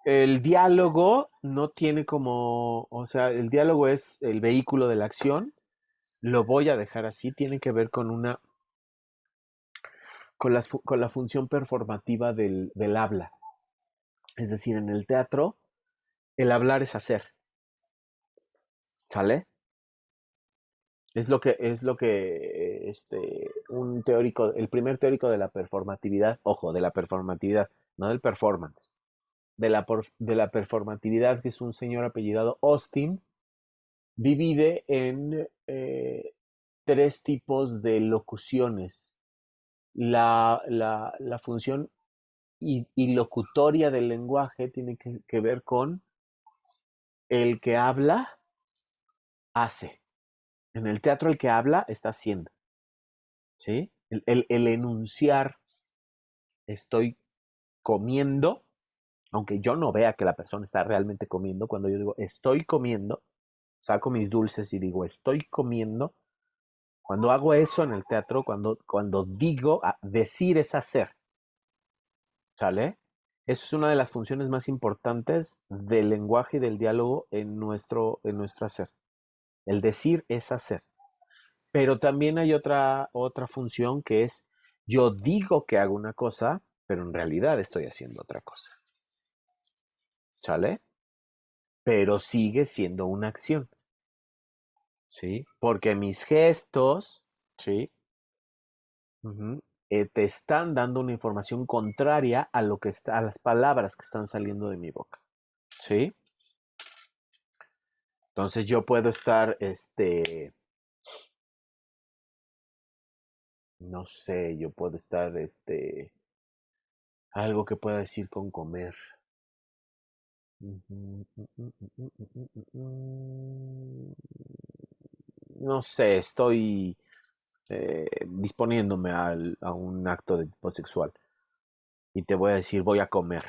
El diálogo no tiene como, o sea, el diálogo es el vehículo de la acción. Lo voy a dejar así, tiene que ver con la función performativa del habla. Es decir, en el teatro, el hablar es hacer. ¿Sale? Un teórico, el primer teórico de la performatividad, ojo, de la performatividad, no del performance, de la performatividad, que es un señor apellidado Austin, divide en tres tipos de locuciones. La función ilocutoria del lenguaje tiene que ver con el que habla, hace. En el teatro el que habla está haciendo. ¿Sí? El enunciar estoy comiendo, aunque yo no vea que la persona está realmente comiendo, cuando yo digo estoy comiendo, saco mis dulces y digo estoy comiendo, cuando hago eso en el teatro, cuando digo, decir es hacer, ¿sale? Eso es una de las funciones más importantes del lenguaje y del diálogo en nuestro hacer. El decir es hacer. Pero también hay otra función que es, yo digo que hago una cosa, pero en realidad estoy haciendo otra cosa. ¿Sale? Pero sigue siendo una acción. ¿Sí? Porque mis gestos, ¿sí? Te están dando una información contraria a lo que a las palabras que están saliendo de mi boca. ¿Sí? Entonces yo puedo estar, no sé, yo puedo estar, algo que pueda decir con comer. No sé, estoy disponiéndome a un acto de tipo sexual y te voy a decir voy a comer.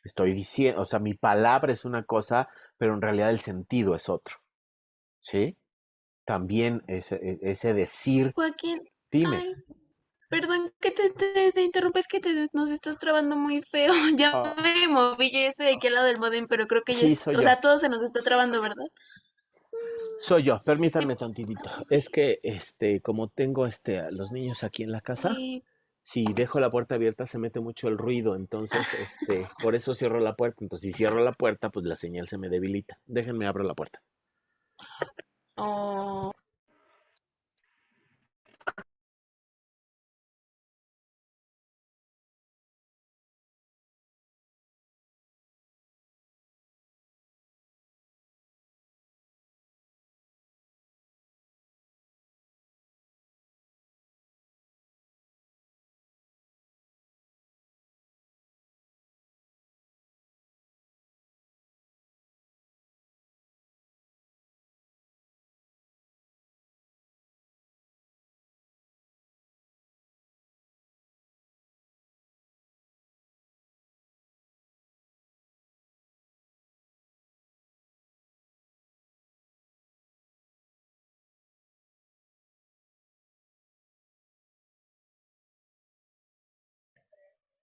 Estoy diciendo, o sea, mi palabra es una cosa, pero en realidad el sentido es otro. ¿Sí? También ese decir, Joaquín, dime. ay, perdón que te interrumpa, es que nos estás trabando muy feo. Ya Ah, me moví, yo ya estoy aquí al lado del modem, pero creo que ya sí, es, soy o yo. sea, todo se nos está trabando, ¿verdad? Soy yo, Sí, permítanme tantitito. sí, Es que, como tengo a los niños aquí en la casa, sí. si dejo la puerta abierta se mete mucho el ruido, entonces, por eso cierro la puerta. Entonces, si cierro la puerta, pues la señal se me debilita. Déjenme abrir la puerta. Oh,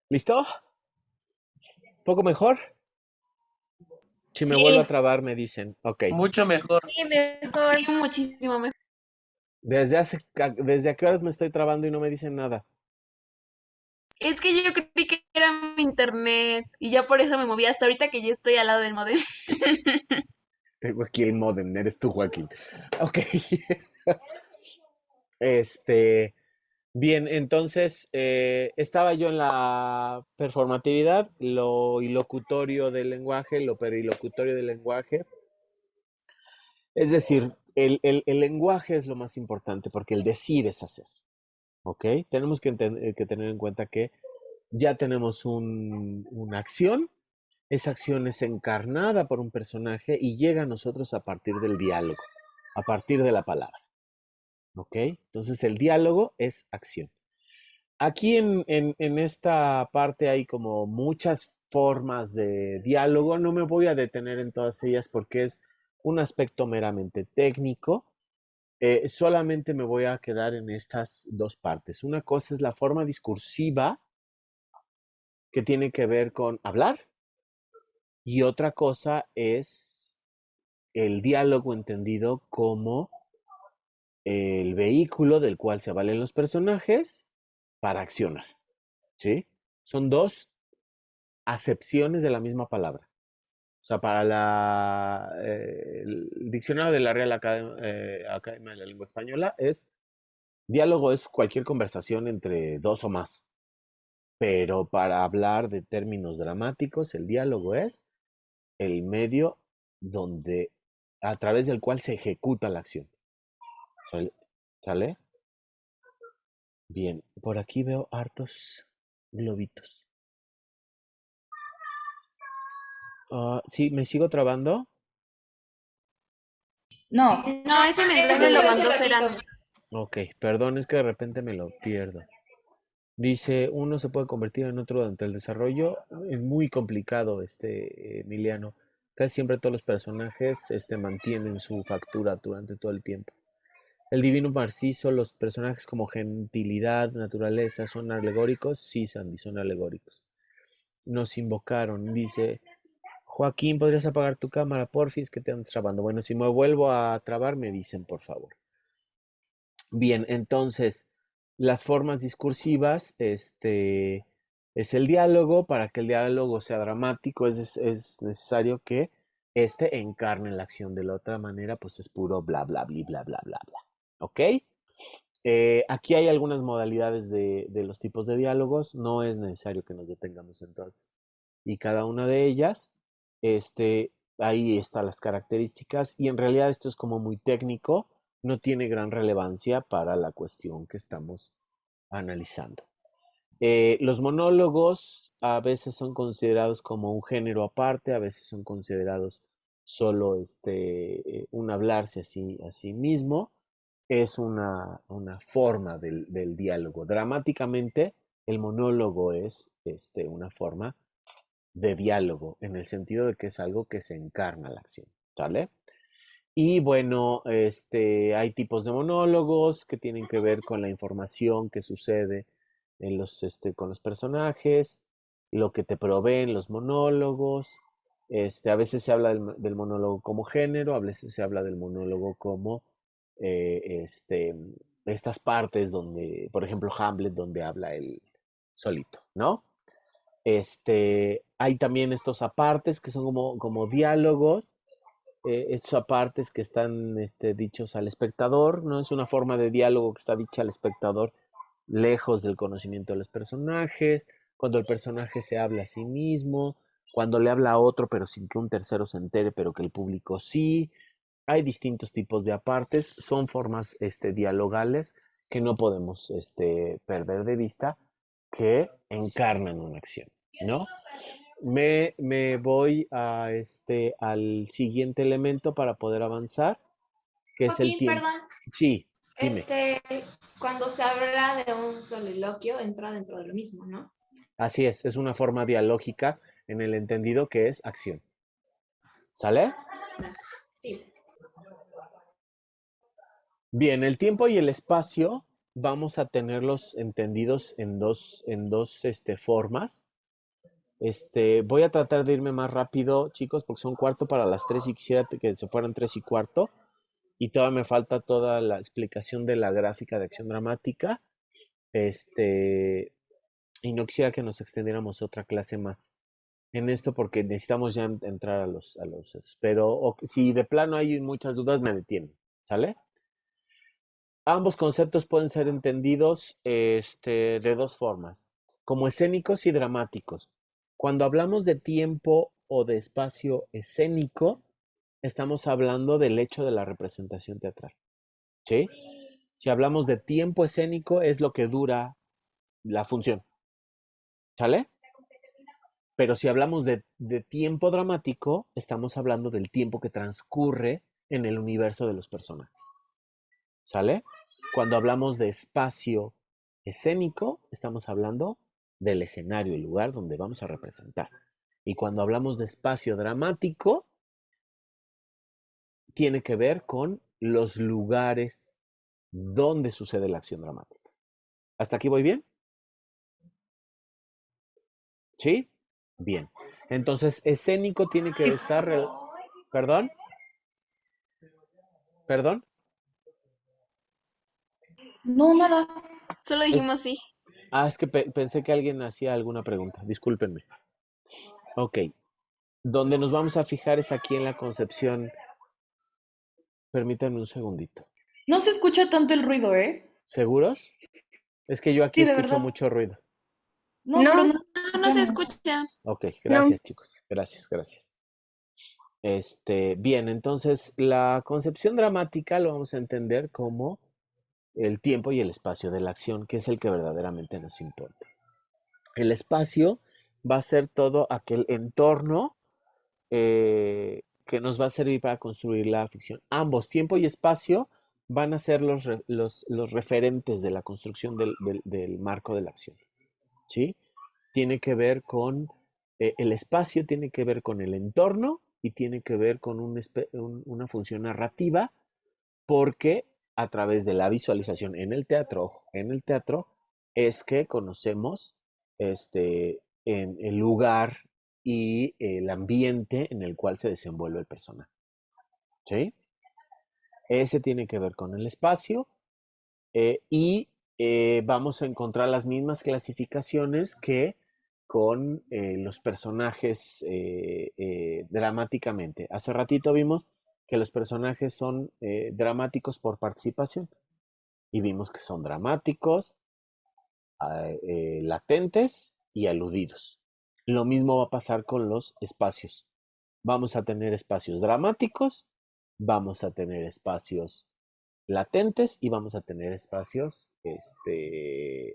¿Listo? ¿Poco mejor? Si me Sí. vuelvo a trabar, me dicen. Ok. Mucho mejor. Sí, mejor. Sí, muchísimo mejor. ¿Desde a qué horas me estoy trabando y no me dicen nada? Es que yo creí que era mi internet y ya por eso me moví hasta ahorita que ya estoy al lado del modem. Tengo aquí el modem, eres tú, Joaquín. Ok. Bien, entonces estaba yo en la performatividad, lo ilocutorio del lenguaje, lo perilocutorio del lenguaje. Es decir, el lenguaje es lo más importante porque el decir es hacer. ¿Ok? Tenemos que tener en cuenta que ya tenemos una acción. Esa acción es encarnada por un personaje y llega a nosotros a partir del diálogo, a partir de la palabra. ¿Ok? Entonces el diálogo es acción. Aquí en esta parte hay como muchas formas de diálogo. No me voy a detener en todas ellas porque es un aspecto meramente técnico. Solamente me voy a quedar en estas dos partes. Una cosa es la forma discursiva que tiene que ver con hablar y otra cosa es el diálogo entendido como el vehículo del cual se valen los personajes para accionar. ¿Sí? Son dos acepciones de la misma palabra. O sea, para el diccionario de la Real Academia de la Lengua Española diálogo es cualquier conversación entre dos o más. Pero para hablar de términos dramáticos, el diálogo es el medio a través del cual se ejecuta la acción. ¿Sale? Bien, por aquí veo hartos globitos. Sí, ¿me sigo trabando? No. No, ese mensaje lo mandó Fer antes. Ok, perdón, es que de repente me lo pierdo. Dice, uno se puede convertir en otro durante el desarrollo. Es muy complicado, Emiliano. Casi siempre todos los personajes mantienen su factura durante todo el tiempo. El divino Narciso, los personajes como gentilidad, naturaleza, ¿son alegóricos? Sí, Sandy, son alegóricos. Nos invocaron, dice, Joaquín, ¿podrías apagar tu cámara, porfis, que te andas trabando? Bueno, si me vuelvo a trabar, me dicen, por favor. Bien, entonces, las formas discursivas, es el diálogo. Para que el diálogo sea dramático, es necesario que encarne la acción. De la otra manera, pues es puro bla, bla, bla, bla, bla, bla, bla. ¿Ok? Aquí hay algunas modalidades de los tipos de diálogos. No es necesario que nos detengamos en todas y cada una de ellas. Ahí están las características y en realidad esto es como muy técnico, no tiene gran relevancia para la cuestión que estamos analizando. Los monólogos a veces son considerados como un género aparte, a veces son considerados solo un hablarse a sí mismo. Es una forma del diálogo. Dramáticamente, el monólogo es una forma de diálogo, en el sentido de que es algo que se encarna la acción, ¿sale? Y bueno, hay tipos de monólogos que tienen que ver con la información que sucede con los personajes, lo que te proveen los monólogos. A veces se habla del monólogo como género, a veces se habla del monólogo como estas partes donde, por ejemplo, Hamlet, donde habla él solito, ¿no? Hay también estos apartes que son como diálogos, estos apartes que están dichos al espectador, ¿no? Es una forma de diálogo que está dicha al espectador lejos del conocimiento de los personajes, cuando el personaje se habla a sí mismo, cuando le habla a otro pero sin que un tercero se entere, pero que el público sí. Hay distintos tipos de apartes, son formas dialogales que no podemos perder de vista, que encarnan una acción, ¿no? Me voy al siguiente elemento para poder avanzar, que es el Joaquín, tiempo. perdón. Sí, dime. Cuando se habla de un soliloquio, entra dentro de lo mismo, ¿no? Así es una forma dialógica en el entendido que es acción. ¿Sale? Sí. Bien, el tiempo y el espacio vamos a tenerlos entendidos en dos formas. Voy a tratar de irme más rápido, chicos, porque son 2:45 y quisiera que se fueran 3:15. Y todavía me falta toda la explicación de la gráfica de acción dramática. Y no quisiera que nos extendiéramos otra clase más en esto porque necesitamos ya entrar a los pero si de plano hay muchas dudas, me detienen, ¿sale? Ambos conceptos pueden ser entendidos de dos formas, como escénicos y dramáticos. Cuando hablamos de tiempo o de espacio escénico, estamos hablando del hecho de la representación teatral, ¿sí? Si hablamos de tiempo escénico, es lo que dura la función, ¿sale? Pero si hablamos de tiempo dramático, estamos hablando del tiempo que transcurre en el universo de los personajes, ¿sale? Cuando hablamos de espacio escénico, estamos hablando del escenario, el lugar donde vamos a representar. Y cuando hablamos de espacio dramático, tiene que ver con los lugares donde sucede la acción dramática. ¿Hasta aquí voy bien? ¿Sí? Bien. Entonces, escénico tiene que estar... ¿Perdón? ¿Perdón? No, nada. Solo dijimos sí. Es que pensé que alguien hacía alguna pregunta. Discúlpenme. Ok. Donde nos vamos a fijar es aquí en la concepción. Permítanme un segundito. No se escucha tanto el ruido, ¿eh? ¿Seguros? Es que yo aquí Sí, de escucho verdad. mucho ruido. No, No. pero no. No se escucha. Ok, gracias, chicos. Gracias. Bien, entonces la concepción dramática lo vamos a entender como el tiempo y el espacio de la acción, que es el que verdaderamente nos importa. El espacio va a ser todo aquel entorno que nos va a servir para construir la ficción. Ambos, tiempo y espacio, van a ser los referentes de la construcción del marco de la acción, ¿sí? Tiene que ver con el espacio, tiene que ver con el entorno y tiene que ver con una función narrativa, porque a través de la visualización en el teatro es que conocemos en el lugar y el ambiente en el cual se desenvuelve el personaje. ¿Sí? Ese tiene que ver con el espacio y vamos a encontrar las mismas clasificaciones que con los personajes dramáticamente. Hace ratito vimos que los personajes son dramáticos por participación y vimos que son dramáticos, latentes y aludidos. Lo mismo va a pasar con los espacios. Vamos a tener espacios dramáticos, vamos a tener espacios latentes y vamos a tener espacios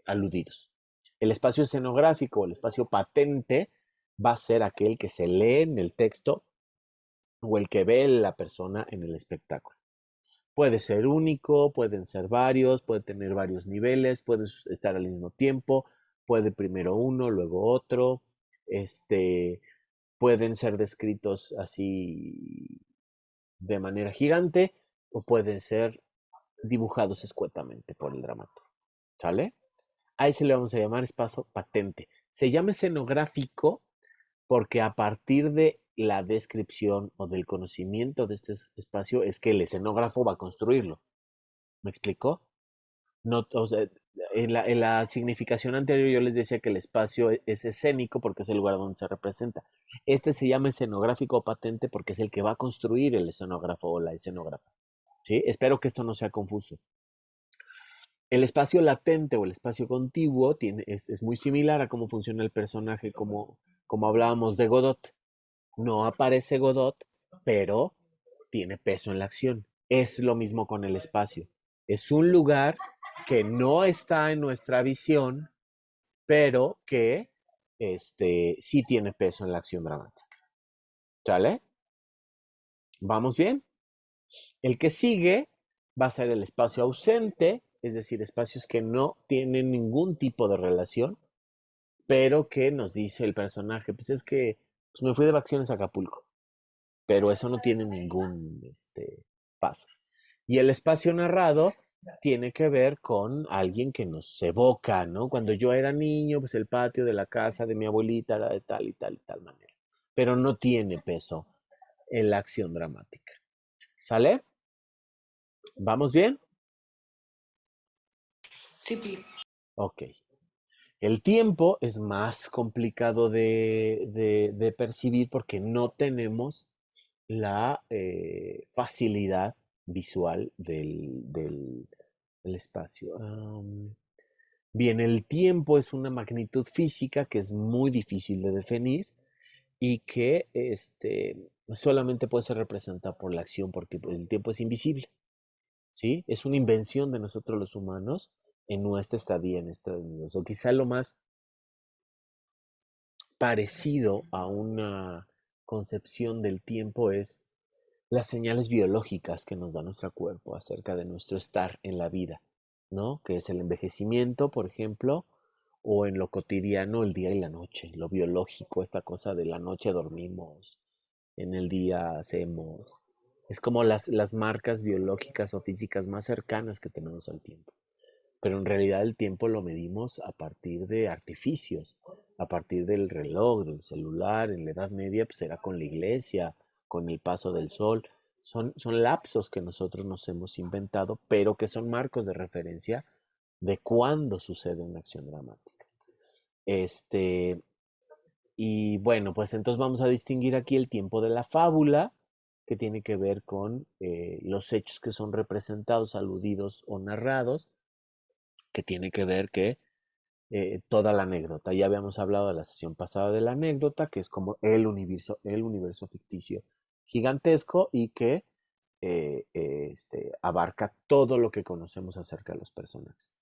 aludidos. El espacio escenográfico o el espacio patente va a ser aquel que se lee en el texto o el que ve la persona en el espectáculo. Puede ser único, pueden ser varios, puede tener varios niveles, puede estar al mismo tiempo, puede primero uno, luego otro, pueden ser descritos así de manera gigante o pueden ser dibujados escuetamente por el dramaturgo, ¿sale? A ese le vamos a llamar espacio patente. Se llama escenográfico porque a partir de la descripción o del conocimiento de este espacio es que el escenógrafo va a construirlo. ¿Me explicó? No, o sea, en la significación anterior yo les decía que el espacio es escénico porque es el lugar donde se representa. Este se llama escenográfico o patente porque es el que va a construir el escenógrafo o la escenógrafa. ¿Sí? Espero que esto no sea confuso. El espacio latente o el espacio contiguo es muy similar a cómo funciona el personaje, como hablábamos de Godot. No aparece Godot, pero tiene peso en la acción. Es lo mismo con el espacio. Es un lugar que no está en nuestra visión, pero que sí tiene peso en la acción dramática. ¿Sale? ¿Vamos bien? El que sigue va a ser el espacio ausente, es decir, espacios que no tienen ningún tipo de relación, pero que nos dice el personaje, pues es que me fui de vacaciones a Acapulco, pero eso no tiene ningún paso. Y el espacio narrado tiene que ver con alguien que nos evoca, ¿no? Cuando yo era niño, pues el patio de la casa de mi abuelita era de tal y tal y tal manera. Pero no tiene peso en la acción dramática. ¿Sale? ¿Vamos bien? Sí, Pi. Ok. El tiempo es más complicado de percibir porque no tenemos la facilidad visual del espacio. Bien, el tiempo es una magnitud física que es muy difícil de definir y que solamente puede ser representada por la acción porque pues, el tiempo es invisible, ¿sí? Es una invención de nosotros los humanos en nuestra estadía en este universo. Quizá lo más parecido a una concepción del tiempo es las señales biológicas que nos da nuestro cuerpo acerca de nuestro estar en la vida, ¿no? Que es el envejecimiento, por ejemplo, o en lo cotidiano el día y la noche, lo biológico, esta cosa de la noche dormimos, en el día hacemos. Es como las marcas biológicas o físicas más cercanas que tenemos al tiempo. Pero en realidad el tiempo lo medimos a partir de artificios, a partir del reloj, del celular. En la Edad Media pues era con la iglesia, con el paso del sol. Son lapsos que nosotros nos hemos inventado, pero que son marcos de referencia de cuándo sucede una acción dramática. Y bueno, pues entonces vamos a distinguir aquí el tiempo de la fábula, que tiene que ver con los hechos que son representados, aludidos o narrados, que tiene que ver que toda la anécdota. Ya habíamos hablado de la sesión pasada de la anécdota, que es como el universo ficticio gigantesco y que abarca todo lo que conocemos acerca de los personajes.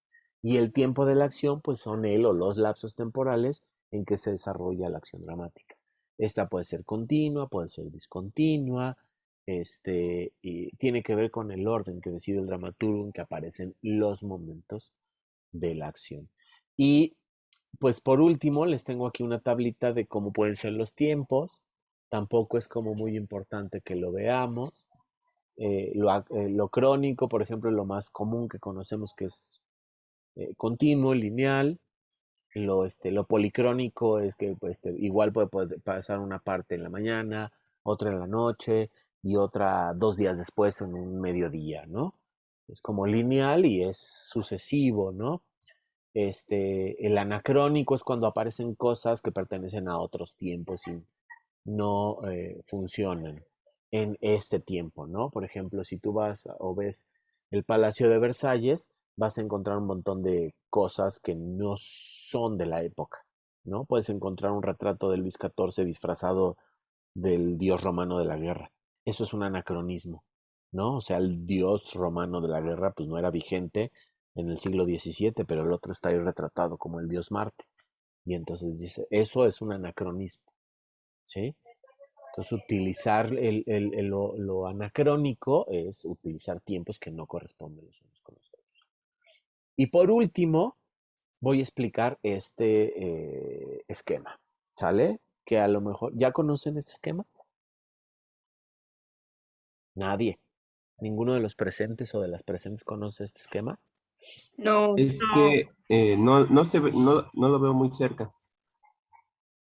Y el tiempo de la acción, pues son él o los lapsos temporales en que se desarrolla la acción dramática. Esta puede ser continua, puede ser discontinua, y tiene que ver con el orden que decide el dramaturgo en que aparecen los momentos de la acción. Y pues por último, les tengo aquí una tablita de cómo pueden ser los tiempos. Tampoco es como muy importante que lo veamos. Lo crónico, por ejemplo, es lo más común que conocemos que es continuo, lineal. Lo policrónico es que pues, igual puede pasar una parte en la mañana, otra en la noche y otra 2 días después en un mediodía, ¿no? Es como lineal y es sucesivo, ¿no? El anacrónico es cuando aparecen cosas que pertenecen a otros tiempos y no funcionan en este tiempo, ¿no? Por ejemplo, si tú vas o ves el Palacio de Versalles, vas a encontrar un montón de cosas que no son de la época, ¿no? Puedes encontrar un retrato de Luis XIV disfrazado del dios romano de la guerra. Eso es un anacronismo, ¿no? O sea, el dios romano de la guerra pues no era vigente en el siglo XVII, pero el otro está ahí retratado como el dios Marte. Y entonces dice, eso es un anacronismo, ¿sí? Entonces, utilizar lo anacrónico es utilizar tiempos que no corresponden los unos con los otros. Y por último, voy a explicar este esquema, ¿sale? Que a lo mejor, ¿ya conocen este esquema? Nadie. ¿Ninguno de los presentes o de las presentes conoce este esquema? No. Es No. que no se ve, no lo veo muy cerca.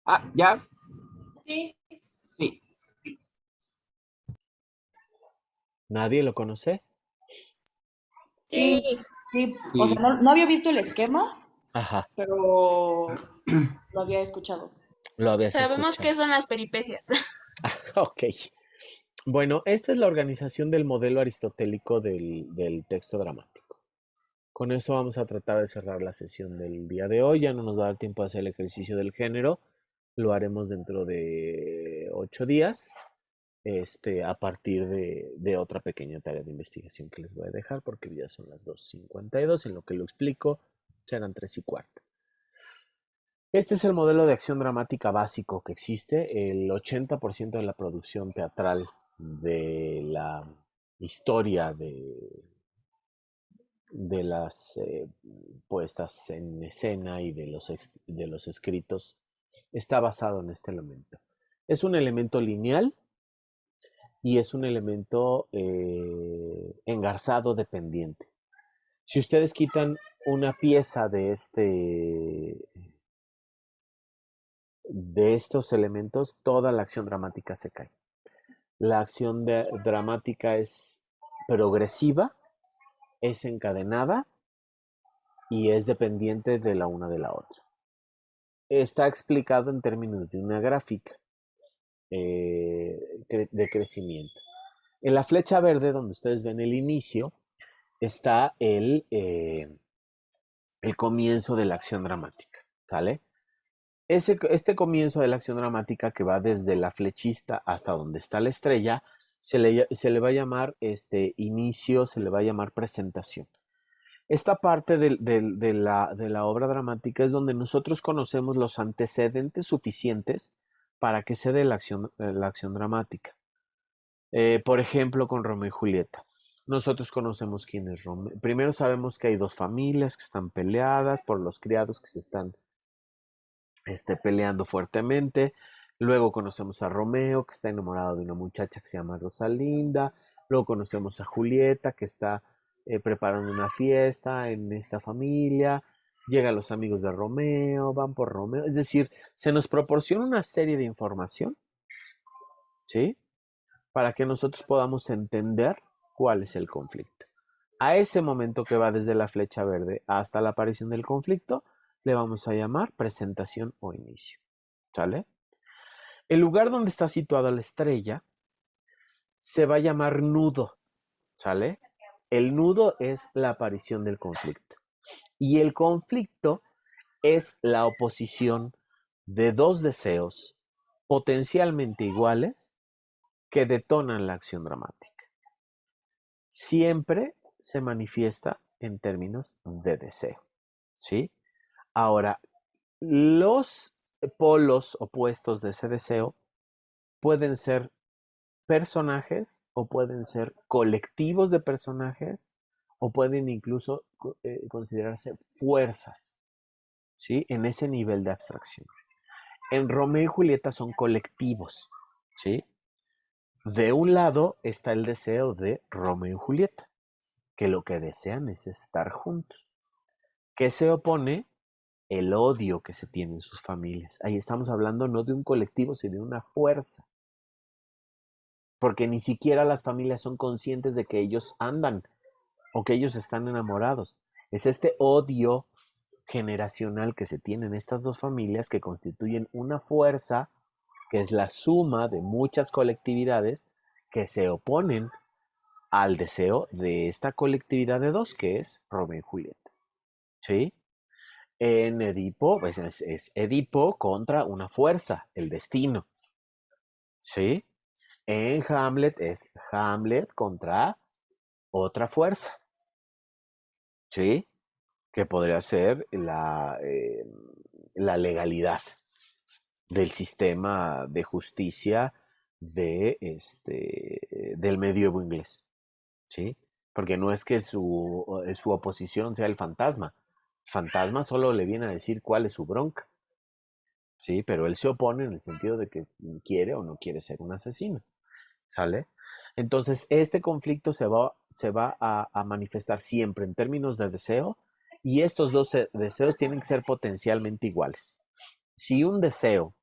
Ah, ya, Sí, sí. ¿Nadie lo conoce? Sí, sí. sí. O Sí. sea, no había visto el esquema, Ajá, pero lo había escuchado. lo habías Sabemos escuchado. qué son las peripecias. Ok. Bueno, esta es la organización del modelo aristotélico del texto dramático. Con eso vamos a tratar de cerrar la sesión del día de hoy. Ya no nos va a dar tiempo de hacer el ejercicio del género. Lo haremos dentro de 8 días, a partir de otra pequeña tarea de investigación que les voy a dejar, porque ya son las 2:52. En lo que lo explico, serán 3:15. Este es el modelo de acción dramática básico que existe. El 80% de la producción teatral de la historia de las puestas en escena y de los escritos está basado en este elemento. Es un elemento lineal y es un elemento engarzado dependiente. Si ustedes quitan una pieza de estos elementos, toda la acción dramática se cae. La acción dramática es progresiva, es encadenada y es dependiente de la una de la otra. Está explicado en términos de una gráfica de crecimiento. En la flecha verde, donde ustedes ven el inicio, está el comienzo de la acción dramática, ¿sale? Este comienzo de la acción dramática que va desde la flechista hasta donde está la estrella, se le va a llamar inicio, se le va a llamar presentación. Esta parte de la obra dramática es donde nosotros conocemos los antecedentes suficientes para que se dé la acción dramática. Por ejemplo, con Romeo y Julieta. Nosotros conocemos quién es Romeo. Primero sabemos que hay dos familias que están peleadas por los criados que se están peleando fuertemente. Luego conocemos a Romeo, que está enamorado de una muchacha que se llama Rosalinda. Luego conocemos a Julieta, que está preparando una fiesta en esta familia. Llegan los amigos de Romeo, van por Romeo. Es decir, se nos proporciona una serie de información, ¿sí? Para que nosotros podamos entender cuál es el conflicto. A ese momento que va desde la flecha verde hasta la aparición del conflicto, le vamos a llamar presentación o inicio, ¿sale? El lugar donde está situada la estrella se va a llamar nudo, ¿sale? El nudo es la aparición del conflicto. Y el conflicto es la oposición de dos deseos potencialmente iguales que detonan la acción dramática. Siempre se manifiesta en términos de deseo, ¿sí? Ahora, los polos opuestos de ese deseo pueden ser personajes o pueden ser colectivos de personajes o pueden incluso considerarse fuerzas, ¿sí? En ese nivel de abstracción. En Romeo y Julieta son colectivos, ¿sí? De un lado está el deseo de Romeo y Julieta, que lo que desean es estar juntos. ¿Qué se opone? El odio que se tiene en sus familias. Ahí estamos hablando no de un colectivo, sino de una fuerza. Porque ni siquiera las familias son conscientes de que ellos andan o que ellos están enamorados. Es este odio generacional que se tiene en estas dos familias que constituyen una fuerza que es la suma de muchas colectividades que se oponen al deseo de esta colectividad de dos, que es Romeo y Julieta. ¿Sí? En Edipo, pues es Edipo contra una fuerza, el destino. ¿Sí? En Hamlet es Hamlet contra otra fuerza. ¿Sí? Que podría ser la legalidad del sistema de justicia del medievo inglés, ¿sí? Porque no es que su oposición sea el fantasma. El fantasma solo le viene a decir cuál es su bronca, ¿sí? Pero él se opone en el sentido de que quiere o no quiere ser un asesino, ¿sale? Entonces, este conflicto se va a manifestar siempre en términos de deseo y estos dos deseos tienen que ser potencialmente iguales. Si un deseo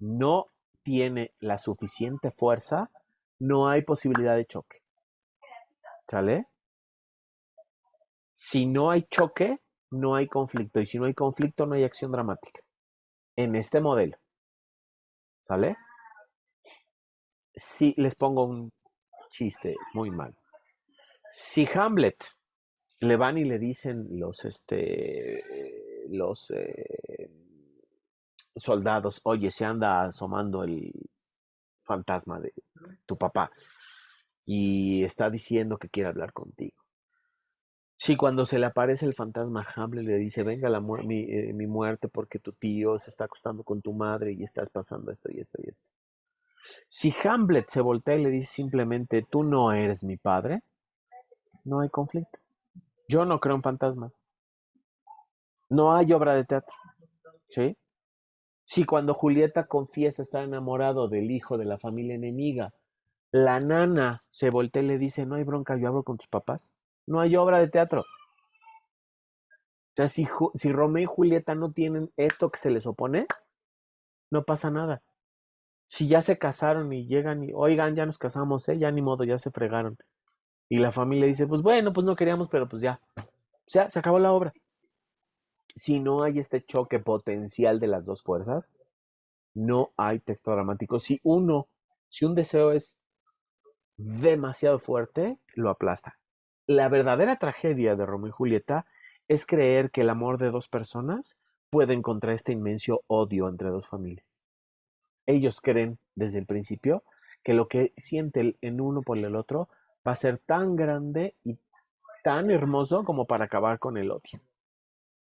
no tiene la suficiente fuerza, no hay posibilidad de choque. ¿Sale? Si no hay choque, no hay conflicto. Y si no hay conflicto, no hay acción dramática. En este modelo. ¿Sale? Si les pongo un chiste muy mal. Si Hamlet le van y le dicen los soldados, oye, se anda asomando el fantasma de tu papá y está diciendo que quiere hablar contigo. Si cuando se le aparece el fantasma Hamlet le dice, venga mi muerte porque tu tío se está acostando con tu madre y estás pasando esto y esto y esto. Si Hamlet se voltea y le dice simplemente, tú no eres mi padre, no hay conflicto. Yo no creo en fantasmas. No hay obra de teatro. ¿Sí? Si cuando Julieta confiesa estar enamorado del hijo de la familia enemiga, la nana se voltea y le dice, no hay bronca, yo hablo con tus papás, no hay obra de teatro. O sea, si Romeo y Julieta no tienen esto que se les opone, no pasa nada. Si ya se casaron y llegan y, oigan, ya nos casamos, ya ni modo, ya se fregaron. Y la familia dice, pues bueno, pues no queríamos, pero pues ya, se acabó la obra. Si no hay este choque potencial de las dos fuerzas, no hay texto dramático. Si un deseo es demasiado fuerte, lo aplasta. La verdadera tragedia de Romeo y Julieta es creer que el amor de dos personas puede encontrar este inmenso odio entre dos familias. Ellos creen desde el principio que lo que siente en uno por el otro va a ser tan grande y tan hermoso como para acabar con el odio.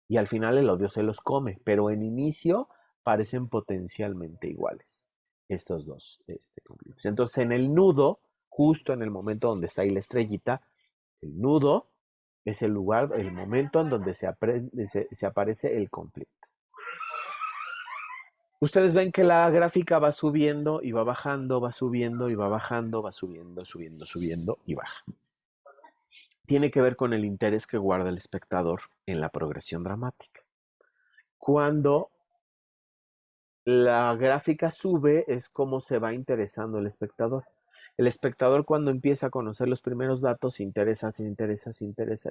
Y al final el odio se los come, pero en inicio parecen potencialmente iguales estos dos conflictos. Entonces en el nudo, justo en el momento donde está ahí la estrellita, el nudo es el lugar, el momento en donde se aparece el conflicto. Ustedes ven que la gráfica va subiendo y va bajando, va subiendo y va bajando, va subiendo, subiendo y baja. Tiene que ver con el interés que guarda el espectador en la progresión dramática. Cuando la gráfica sube es como se va interesando el espectador. El espectador cuando empieza a conocer los primeros datos se interesa,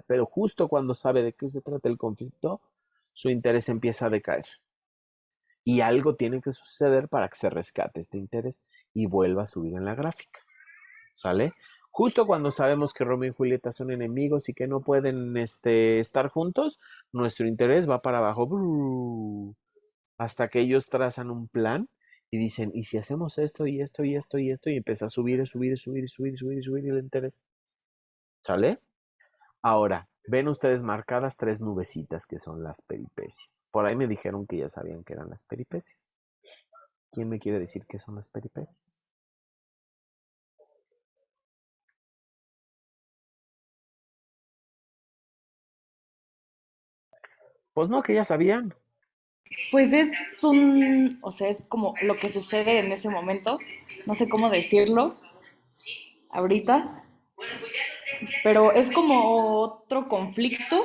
pero justo cuando sabe de qué se trata el conflicto, su interés empieza a decaer. Y algo tiene que suceder para que se rescate este interés y vuelva a subir en la gráfica. ¿Sale? Justo cuando sabemos que Romeo y Julieta son enemigos y que no pueden estar juntos, nuestro interés va para abajo. Hasta que ellos trazan un plan y dicen, ¿y si hacemos esto y esto y esto y esto? Y empieza a subir el interés. ¿Sale? Ahora, ven ustedes marcadas 3 nubecitas que son las peripecias. Por ahí me dijeron que ya sabían que eran las peripecias. ¿Quién me quiere decir qué son las peripecias? Pues no, que ya sabían. Pues es o sea, es como lo que sucede en ese momento. No sé cómo decirlo ahorita, pero es como otro conflicto.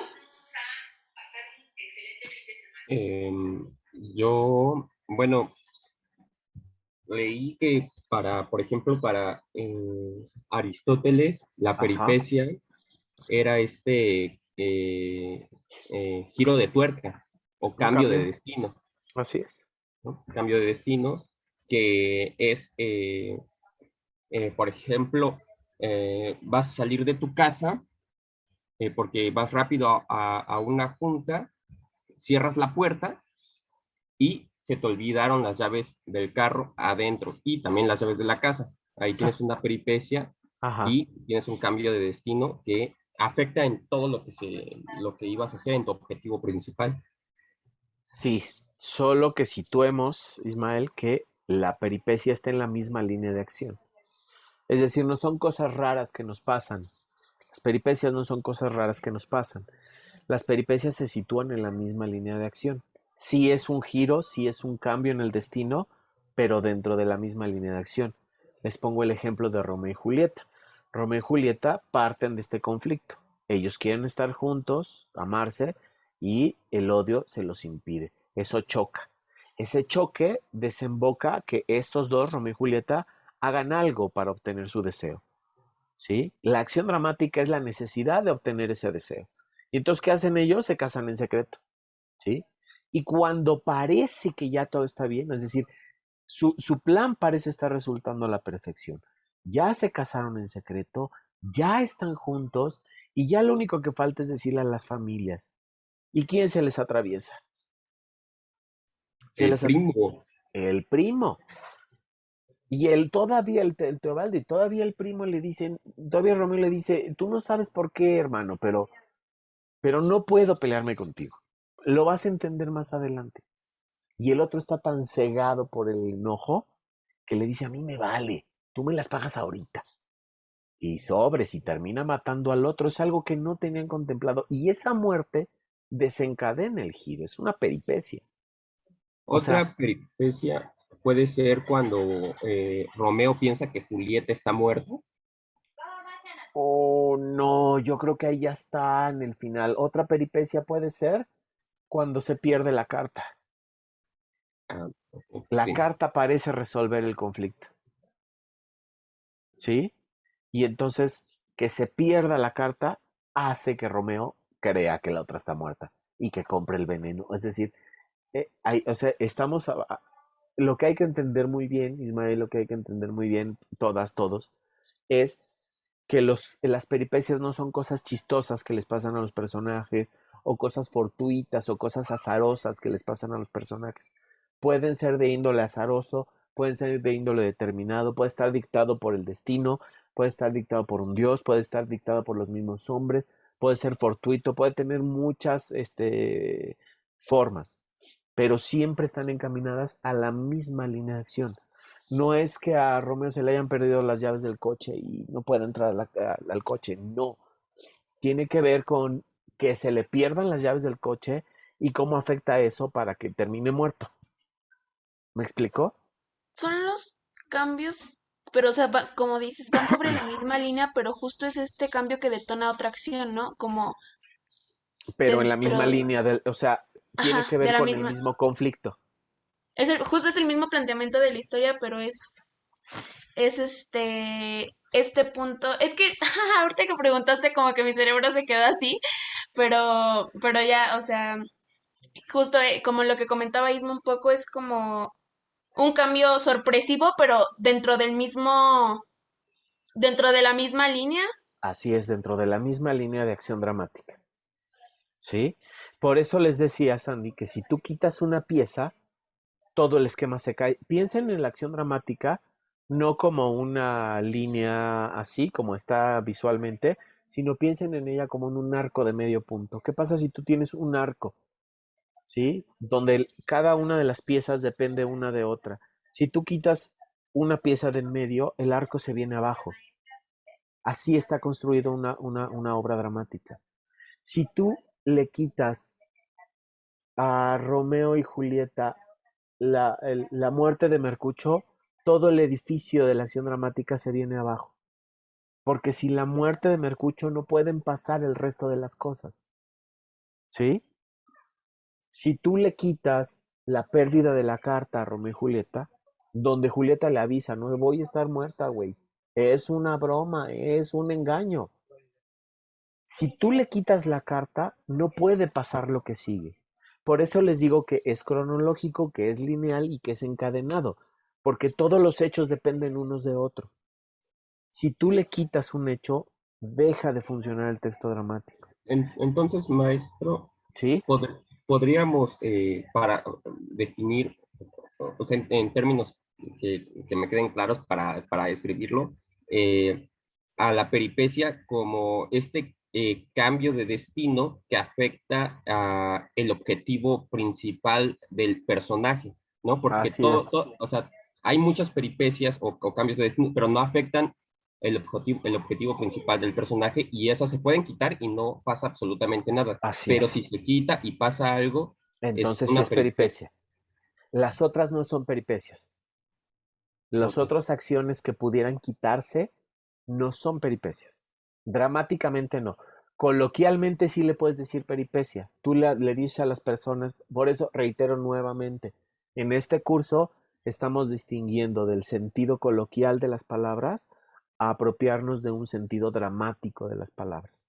Bueno, leí que por ejemplo, para Aristóteles, la peripecia era giro de tuerca o cambio de destino. Así es. ¿No? Cambio de destino, que es, por ejemplo, vas a salir de tu casa porque vas rápido a una junta, cierras la puerta y se te olvidaron las llaves del carro adentro y también las llaves de la casa. Ahí tienes una peripecia y tienes un cambio de destino que afecta en todo lo que ibas a hacer, en tu objetivo principal. Sí, solo que situemos, Ismael, que la peripecia está en la misma línea de acción. Es decir, no son cosas raras que nos pasan. Las peripecias no son cosas raras que nos pasan. Las peripecias se sitúan en la misma línea de acción. Sí es un giro, sí es un cambio en el destino, pero dentro de la misma línea de acción. Les pongo el ejemplo de Romeo y Julieta. Romeo y Julieta parten de este conflicto. Ellos quieren estar juntos, amarse, y el odio se los impide. Eso choca. Ese choque desemboca que estos dos, Romeo y Julieta, hagan algo para obtener su deseo. ¿Sí? La acción dramática es la necesidad de obtener ese deseo. Y entonces, ¿qué hacen ellos? Se casan en secreto. ¿Sí? Y cuando parece que ya todo está bien, es decir, su plan parece estar resultando a la perfección. Ya se casaron en secreto, ya están juntos y ya lo único que falta es decirle a las familias. ¿Y quién se les atraviesa? Primo. El primo. Y todavía el Teobaldo, y todavía el primo le dicen, todavía Romeo le dice, tú no sabes por qué, hermano, pero no puedo pelearme contigo. Lo vas a entender más adelante. Y el otro está tan cegado por el enojo que le dice, a mí me vale, tú me las pagas ahorita. Y sobres, y termina matando al otro. Es algo que no tenían contemplado. Y esa muerte desencadena el giro, es una peripecia. Otra peripecia puede ser cuando Romeo piensa que Julieta está muerta. Oh, no, yo creo que ahí ya está en el final. Otra peripecia puede ser cuando se pierde la carta. Ah, La sí. carta parece resolver el conflicto, ¿sí? Y entonces que se pierda la carta hace que Romeo crea que la otra está muerta y que compre el veneno. Es decir, o sea, lo que hay que entender muy bien, Ismael, lo que hay que entender muy bien, todos, es que las peripecias no son cosas chistosas que les pasan a los personajes, o cosas fortuitas, o cosas azarosas que les pasan a los personajes. Pueden ser de índole azaroso, pueden ser de índole determinado, puede estar dictado por el destino, puede estar dictado por un dios, puede estar dictado por los mismos hombres, puede ser fortuito, puede tener muchas formas, pero siempre están encaminadas a la misma línea de acción. No es que a Romeo se le hayan perdido las llaves del coche y no pueda entrar al coche, no. Tiene que ver con que se le pierdan las llaves del coche y cómo afecta eso para que termine muerto. ¿Me explicó? Son los cambios, pero o sea, como dices, van sobre la misma línea, pero justo es este cambio que detona otra acción, ¿no? Como Pero en la misma dentro, línea, o sea, tiene ajá, que de ver la con el misma. mismo conflicto. Justo es el mismo planteamiento de la historia, pero es este punto. Es que ahorita que preguntaste, como que mi cerebro se quedó así, pero ya, o sea, justo como lo que comentaba Isma un poco, es como un cambio sorpresivo, pero dentro de la misma línea. Así es, dentro de la misma línea de acción dramática. ¿Sí? Por eso les decía, Sandy, que si tú quitas una pieza, todo el esquema se cae. Piensen en la acción dramática no como una línea así, como está visualmente, sino piensen en ella como en un arco de medio punto. ¿Qué pasa si tú tienes un arco, ¿sí? Donde cada una de las piezas depende una de otra. Si tú quitas una pieza del medio, el arco se viene abajo. Así está construida una obra dramática. Si tú le quitas a Romeo y Julieta la muerte de Mercucho, todo el edificio de la acción dramática se viene abajo. Porque sin la muerte de Mercucho no pueden pasar el resto de las cosas. ¿Sí? Si tú le quitas la pérdida de la carta a Romeo y Julieta, donde Julieta le avisa, no voy a estar muerta, güey. Es una broma, es un engaño. Si tú le quitas la carta, no puede pasar lo que sigue. Por eso les digo que es cronológico, que es lineal y que es encadenado, porque todos los hechos dependen unos de otros. Si tú le quitas un hecho, deja de funcionar el texto dramático. Entonces, maestro, ¿Sí? podríamos, para definir, o sea, en términos que me queden claros para escribirlo, eh, a la peripecia como este cambio de destino que afecta a el objetivo principal del personaje, ¿no? Porque Así es. o sea, hay muchas peripecias o cambios de destino, pero no afectan el objetivo principal del personaje, y esas se pueden quitar y no pasa absolutamente nada. Así Pero es. si se quita y pasa algo, es Entonces sí una es peripecia. peripecia. Las otras no son peripecias. Las Ok. otras acciones que pudieran quitarse no son peripecias. Dramáticamente no. Coloquialmente sí le puedes decir peripecia. Tú le dices a las personas, por eso reitero nuevamente, en este curso estamos distinguiendo del sentido coloquial de las palabras a apropiarnos de un sentido dramático de las palabras.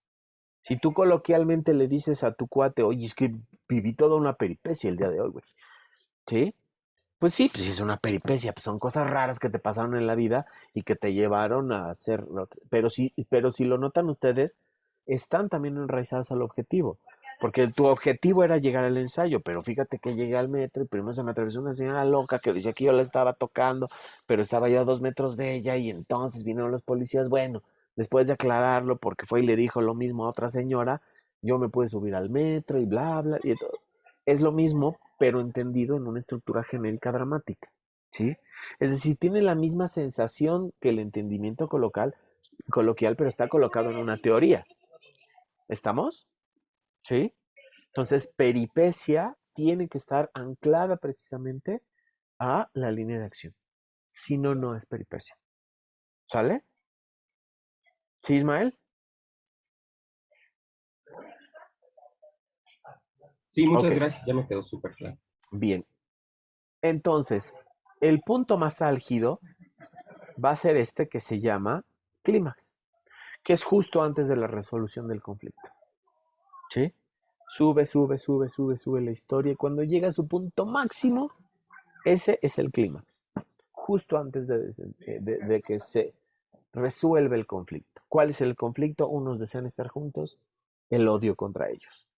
Si tú coloquialmente le dices a tu cuate, oye, es que viví toda una peripecia el día de hoy, güey. ¿Sí? Pues sí, pues sí es una peripecia, pues son cosas raras que te pasaron en la vida y que te llevaron a hacer. Pero si lo notan ustedes, están también enraizadas al objetivo. Porque tu objetivo era llegar al ensayo, pero fíjate que llegué al metro y primero se me atravesó una señora loca que decía que yo la estaba tocando, pero estaba yo a 2 metros de ella y entonces vinieron los policías. Bueno, después de aclararlo, porque fue y le dijo lo mismo a otra señora, yo me pude subir al metro y bla, bla, y todo. Es lo mismo, pero entendido en una estructura genérica dramática, ¿sí? Es decir, tiene la misma sensación que el entendimiento coloquial, pero está colocado en una teoría. ¿Estamos? ¿Sí? Entonces, peripecia tiene que estar anclada precisamente a la línea de acción. Si no, no es peripecia. ¿Sale? ¿Sí, Ismael? Sí, muchas Ok, gracias, ya me quedó súper claro. bien. Entonces, el punto más álgido va a ser este que se llama clímax, que es justo antes de la resolución del conflicto. ¿Sí? Sube, sube, sube, sube, sube la historia y cuando llega a su punto máximo, ese es el clímax, justo antes de que se resuelve el conflicto. ¿Cuál es el conflicto? Unos desean estar juntos, el odio contra ellos.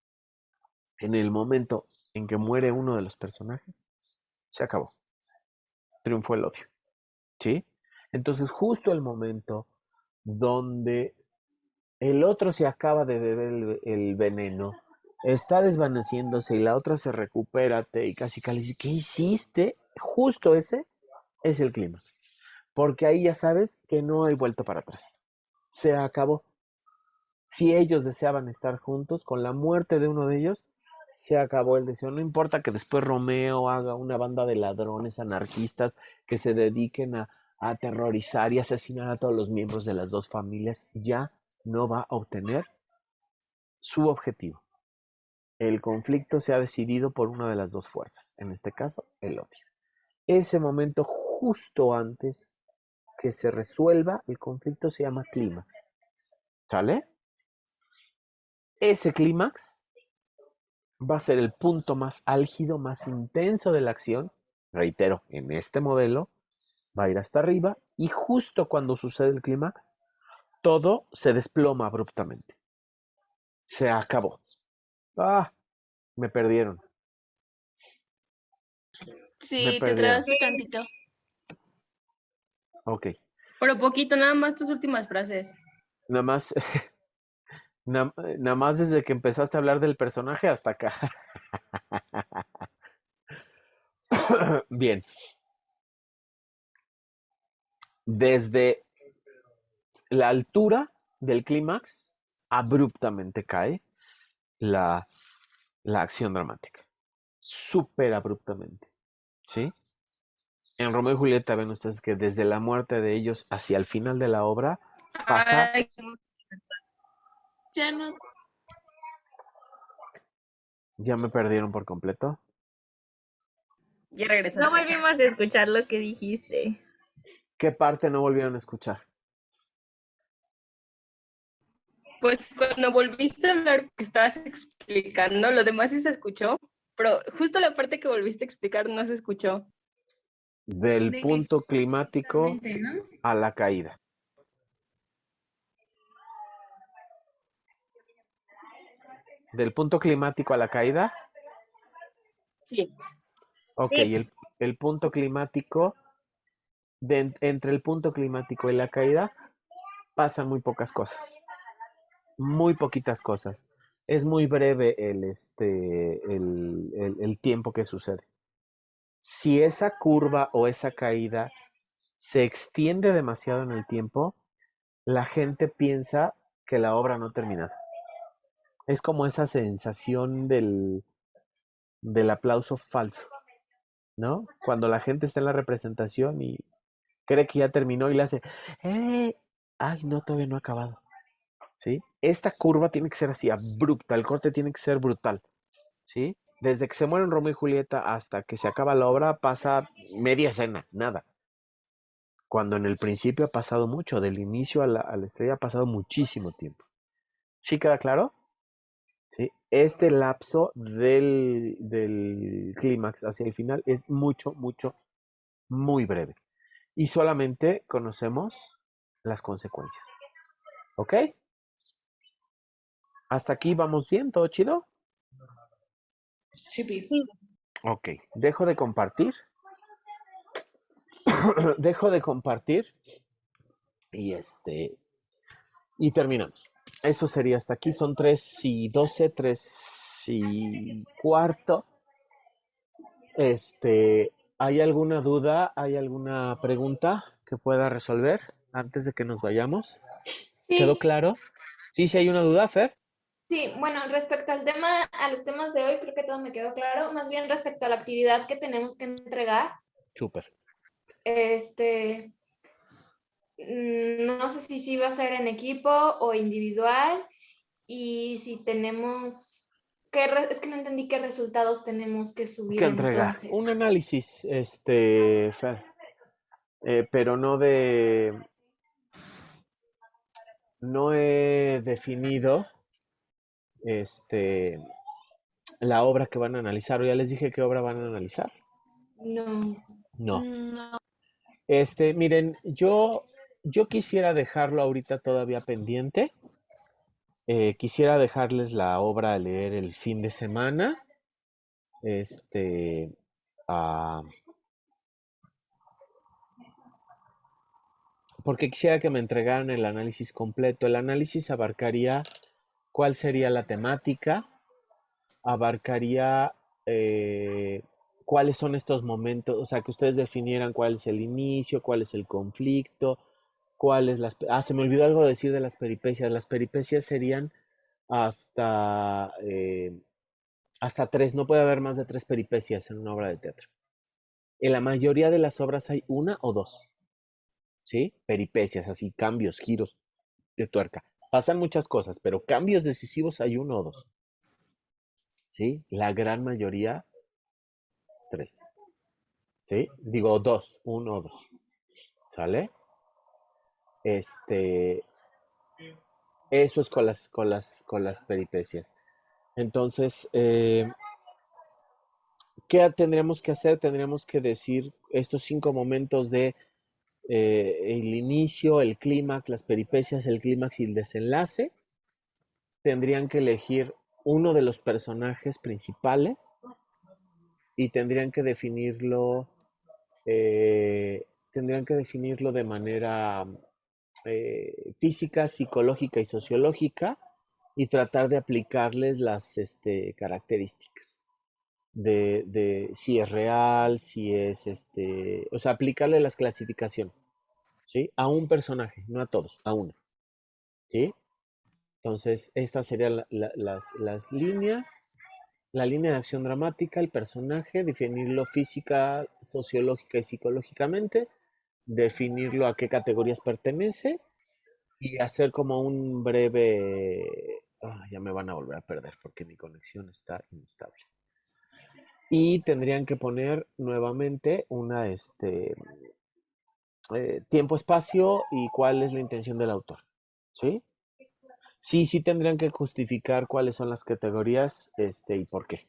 En el momento en que muere uno de los personajes, se acabó. Triunfó el odio. ¿Sí? Entonces, justo el momento donde el otro se acaba de beber el veneno, está desvaneciéndose y la otra se recupera y casi dice, ¿qué hiciste? Justo ese es el clima. Porque ahí ya sabes que no hay vuelta para atrás. Se acabó. Si ellos deseaban estar juntos, con la muerte de uno de ellos, se acabó el deseo. No importa que después Romeo haga una banda de ladrones anarquistas que se dediquen a aterrorizar y asesinar a todos los miembros de las dos familias, ya no va a obtener su objetivo. El conflicto se ha decidido por una de las dos fuerzas, en este caso, el odio. Ese momento justo antes que se resuelva el conflicto se llama clímax. ¿Sale? Ese clímax va a ser el punto más álgido, más intenso de la acción. Reitero, en este modelo va a ir hasta arriba y justo cuando sucede el clímax, todo se desploma abruptamente. Se acabó. Ah, me perdieron. Me Sí, te perdieron. trabaste tantito. Ok. Pero poquito, nada más tus últimas frases. Nada más, nada más desde que empezaste a hablar del personaje hasta acá. Bien. Desde la altura del clímax, abruptamente cae la, la acción dramática. Súper abruptamente. ¿Sí? En Romeo y Julieta ven ustedes que desde la muerte de ellos hacia el final de la obra pasa. Ay, Ya no. Ya me perdieron por completo. ya No regresaste. volvimos a escuchar lo que dijiste. ¿Qué parte no volvieron a escuchar? Pues cuando volviste a hablar que estabas explicando, lo demás sí se escuchó, pero justo la parte que volviste a explicar no se escuchó. Del De que punto climático totalmente, ¿no? a la caída. Del punto climático a la caída. Sí. Ok, Sí. el punto climático, entre el punto climático y la caída, pasan muy pocas cosas. Muy poquitas cosas. Es muy breve el tiempo que sucede. Si esa curva o esa caída se extiende demasiado en el tiempo, la gente piensa que la obra no ha terminado. Es como esa sensación del aplauso falso, ¿no? Cuando la gente está en la representación y cree que ya terminó y le hace, ay, no, todavía no ha acabado, ¿sí? Esta curva tiene que ser así, abrupta, el corte tiene que ser brutal, ¿sí? Desde que se mueren Romeo y Julieta hasta que se acaba la obra pasa media escena, nada. Cuando en el principio ha pasado mucho, del inicio a la estrella ha pasado muchísimo tiempo. ¿Sí queda claro? ¿Sí? Este lapso del clímax hacia el final es mucho, mucho, muy breve. Y solamente conocemos las consecuencias. ¿Ok? ¿Hasta aquí vamos bien? ¿Todo chido? Sí, Pi. Ok, dejo de compartir. Dejo de compartir. Y y terminamos. Eso sería hasta aquí. Son 3:12, 3:15. ¿Hay alguna duda? ¿Hay alguna pregunta que pueda resolver antes de que nos vayamos? ¿Quedó Sí, claro? Sí, hay una duda, Fer. sí, bueno, respecto al tema, a los temas de hoy, creo que todo me quedó claro. Más bien respecto a la actividad que tenemos que entregar, Súper. este, No sé si sí va a ser en equipo o individual y si tenemos, es que no entendí qué resultados tenemos que subir ¿Qué entregar? entonces. Un análisis, Fer, pero no he definido, este, la obra que van a analizar, o ya les dije qué obra van a analizar. No. No. No. Miren, yo quisiera dejarlo ahorita todavía pendiente. Quisiera dejarles la obra a leer el fin de semana. Ah, porque quisiera que me entregaran el análisis completo. El análisis abarcaría cuál sería la temática, abarcaría cuáles son estos momentos, o sea, que ustedes definieran cuál es el inicio, cuál es el conflicto, cuáles las... Ah, se me olvidó algo decir de las peripecias. Las peripecias serían hasta, hasta tres, no puede haber más de tres peripecias en una obra de teatro. En la mayoría de las obras hay una o dos, ¿sí? Peripecias, así, cambios, giros de tuerca. Pasan muchas cosas, pero cambios decisivos hay uno o dos, ¿sí? La gran mayoría, tres, ¿sí? Digo dos, uno o dos, ¿sale? Eso es con las peripecias. Entonces, ¿qué tendríamos que hacer? Tendríamos que decir estos 5 momentos de el inicio, el clímax, las peripecias, el clímax y el desenlace. Tendrían que elegir uno de los personajes principales y tendrían que definirlo de manera física, psicológica y sociológica y tratar de aplicarles las características de si es real, si es o sea, aplicarle las clasificaciones, ¿sí? A un personaje, no a todos, a uno, ¿sí? Entonces, estas serían las líneas, la línea de acción dramática, el personaje, definirlo física, sociológica y psicológicamente, definirlo a qué categorías pertenece y hacer como un breve... ya me van a volver a perder porque mi conexión está inestable. Y tendrían que poner nuevamente una, tiempo, espacio y cuál es la intención del autor, ¿sí? Sí tendrían que justificar cuáles son las categorías, y por qué.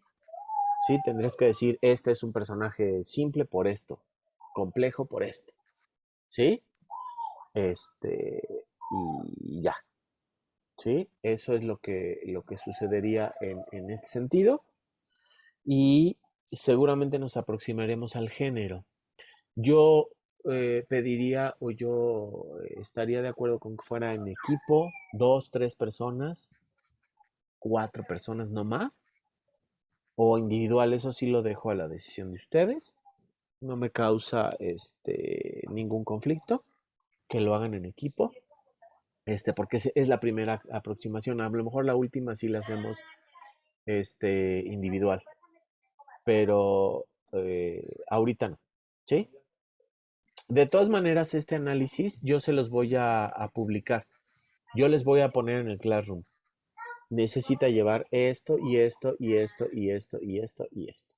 Sí, tendrías que decir, este es un personaje simple por esto, complejo por esto, ¿sí? Y ya, ¿sí? Eso es lo que sucedería en este sentido y seguramente nos aproximaremos al género. Yo pediría o yo estaría de acuerdo con que fuera en equipo, 2, 3 personas, 4 personas no más, o individual, eso sí lo dejo a la decisión de ustedes. No me causa ningún conflicto que lo hagan en equipo, porque es la primera aproximación. A lo mejor la última sí la hacemos individual, pero ahorita no, ¿sí? De todas maneras, este análisis yo se los voy a publicar. Yo les voy a poner en el Classroom. Necesita llevar esto y esto y esto y esto y esto y esto.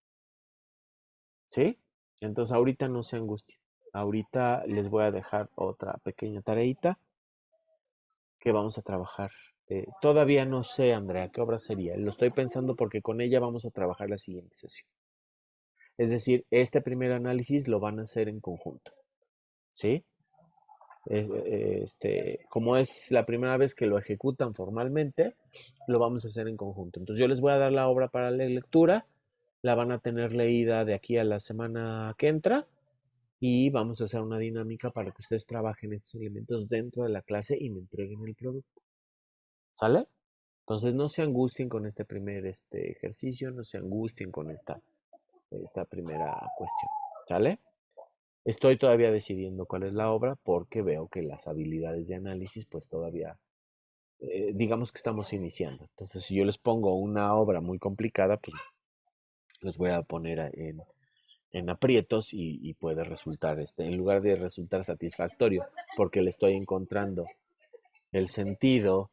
¿Sí? Entonces ahorita no se angustien. Ahorita les voy a dejar otra pequeña tareita que vamos a trabajar. Todavía no sé, Andrea, qué obra sería. Lo estoy pensando porque con ella vamos a trabajar la siguiente sesión. Es decir, este primer análisis lo van a hacer en conjunto. ¿Sí? Como es la primera vez que lo ejecutan formalmente, lo vamos a hacer en conjunto. Entonces yo les voy a dar la obra para la lectura, la van a tener leída de aquí a la semana que entra y vamos a hacer una dinámica para que ustedes trabajen estos elementos dentro de la clase y me entreguen el producto. ¿Sale? Entonces no se angustien con este primer ejercicio, no se angustien con esta primera cuestión. ¿Sale? Estoy todavía decidiendo cuál es la obra porque veo que las habilidades de análisis pues todavía, digamos que estamos iniciando. Entonces si yo les pongo una obra muy complicada, pues los voy a poner en aprietos y puede resultar, en lugar de resultar satisfactorio, porque le estoy encontrando el sentido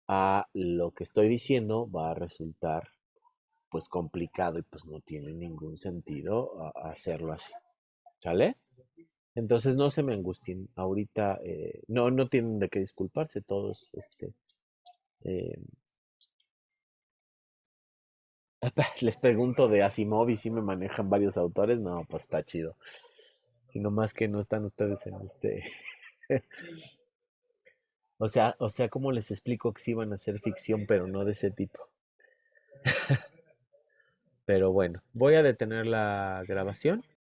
a lo que estoy diciendo, va a resultar pues complicado y pues no tiene ningún sentido hacerlo así. ¿Sale? Entonces no se me angustien. Ahorita no tienen de qué disculparse todos. Eh, les pregunto de Asimov y si me manejan varios autores. No, pues está chido. Sino más que no están ustedes en o sea, ¿cómo les explico que sí van a hacer ficción, pero no de ese tipo? Pero bueno, voy a detener la grabación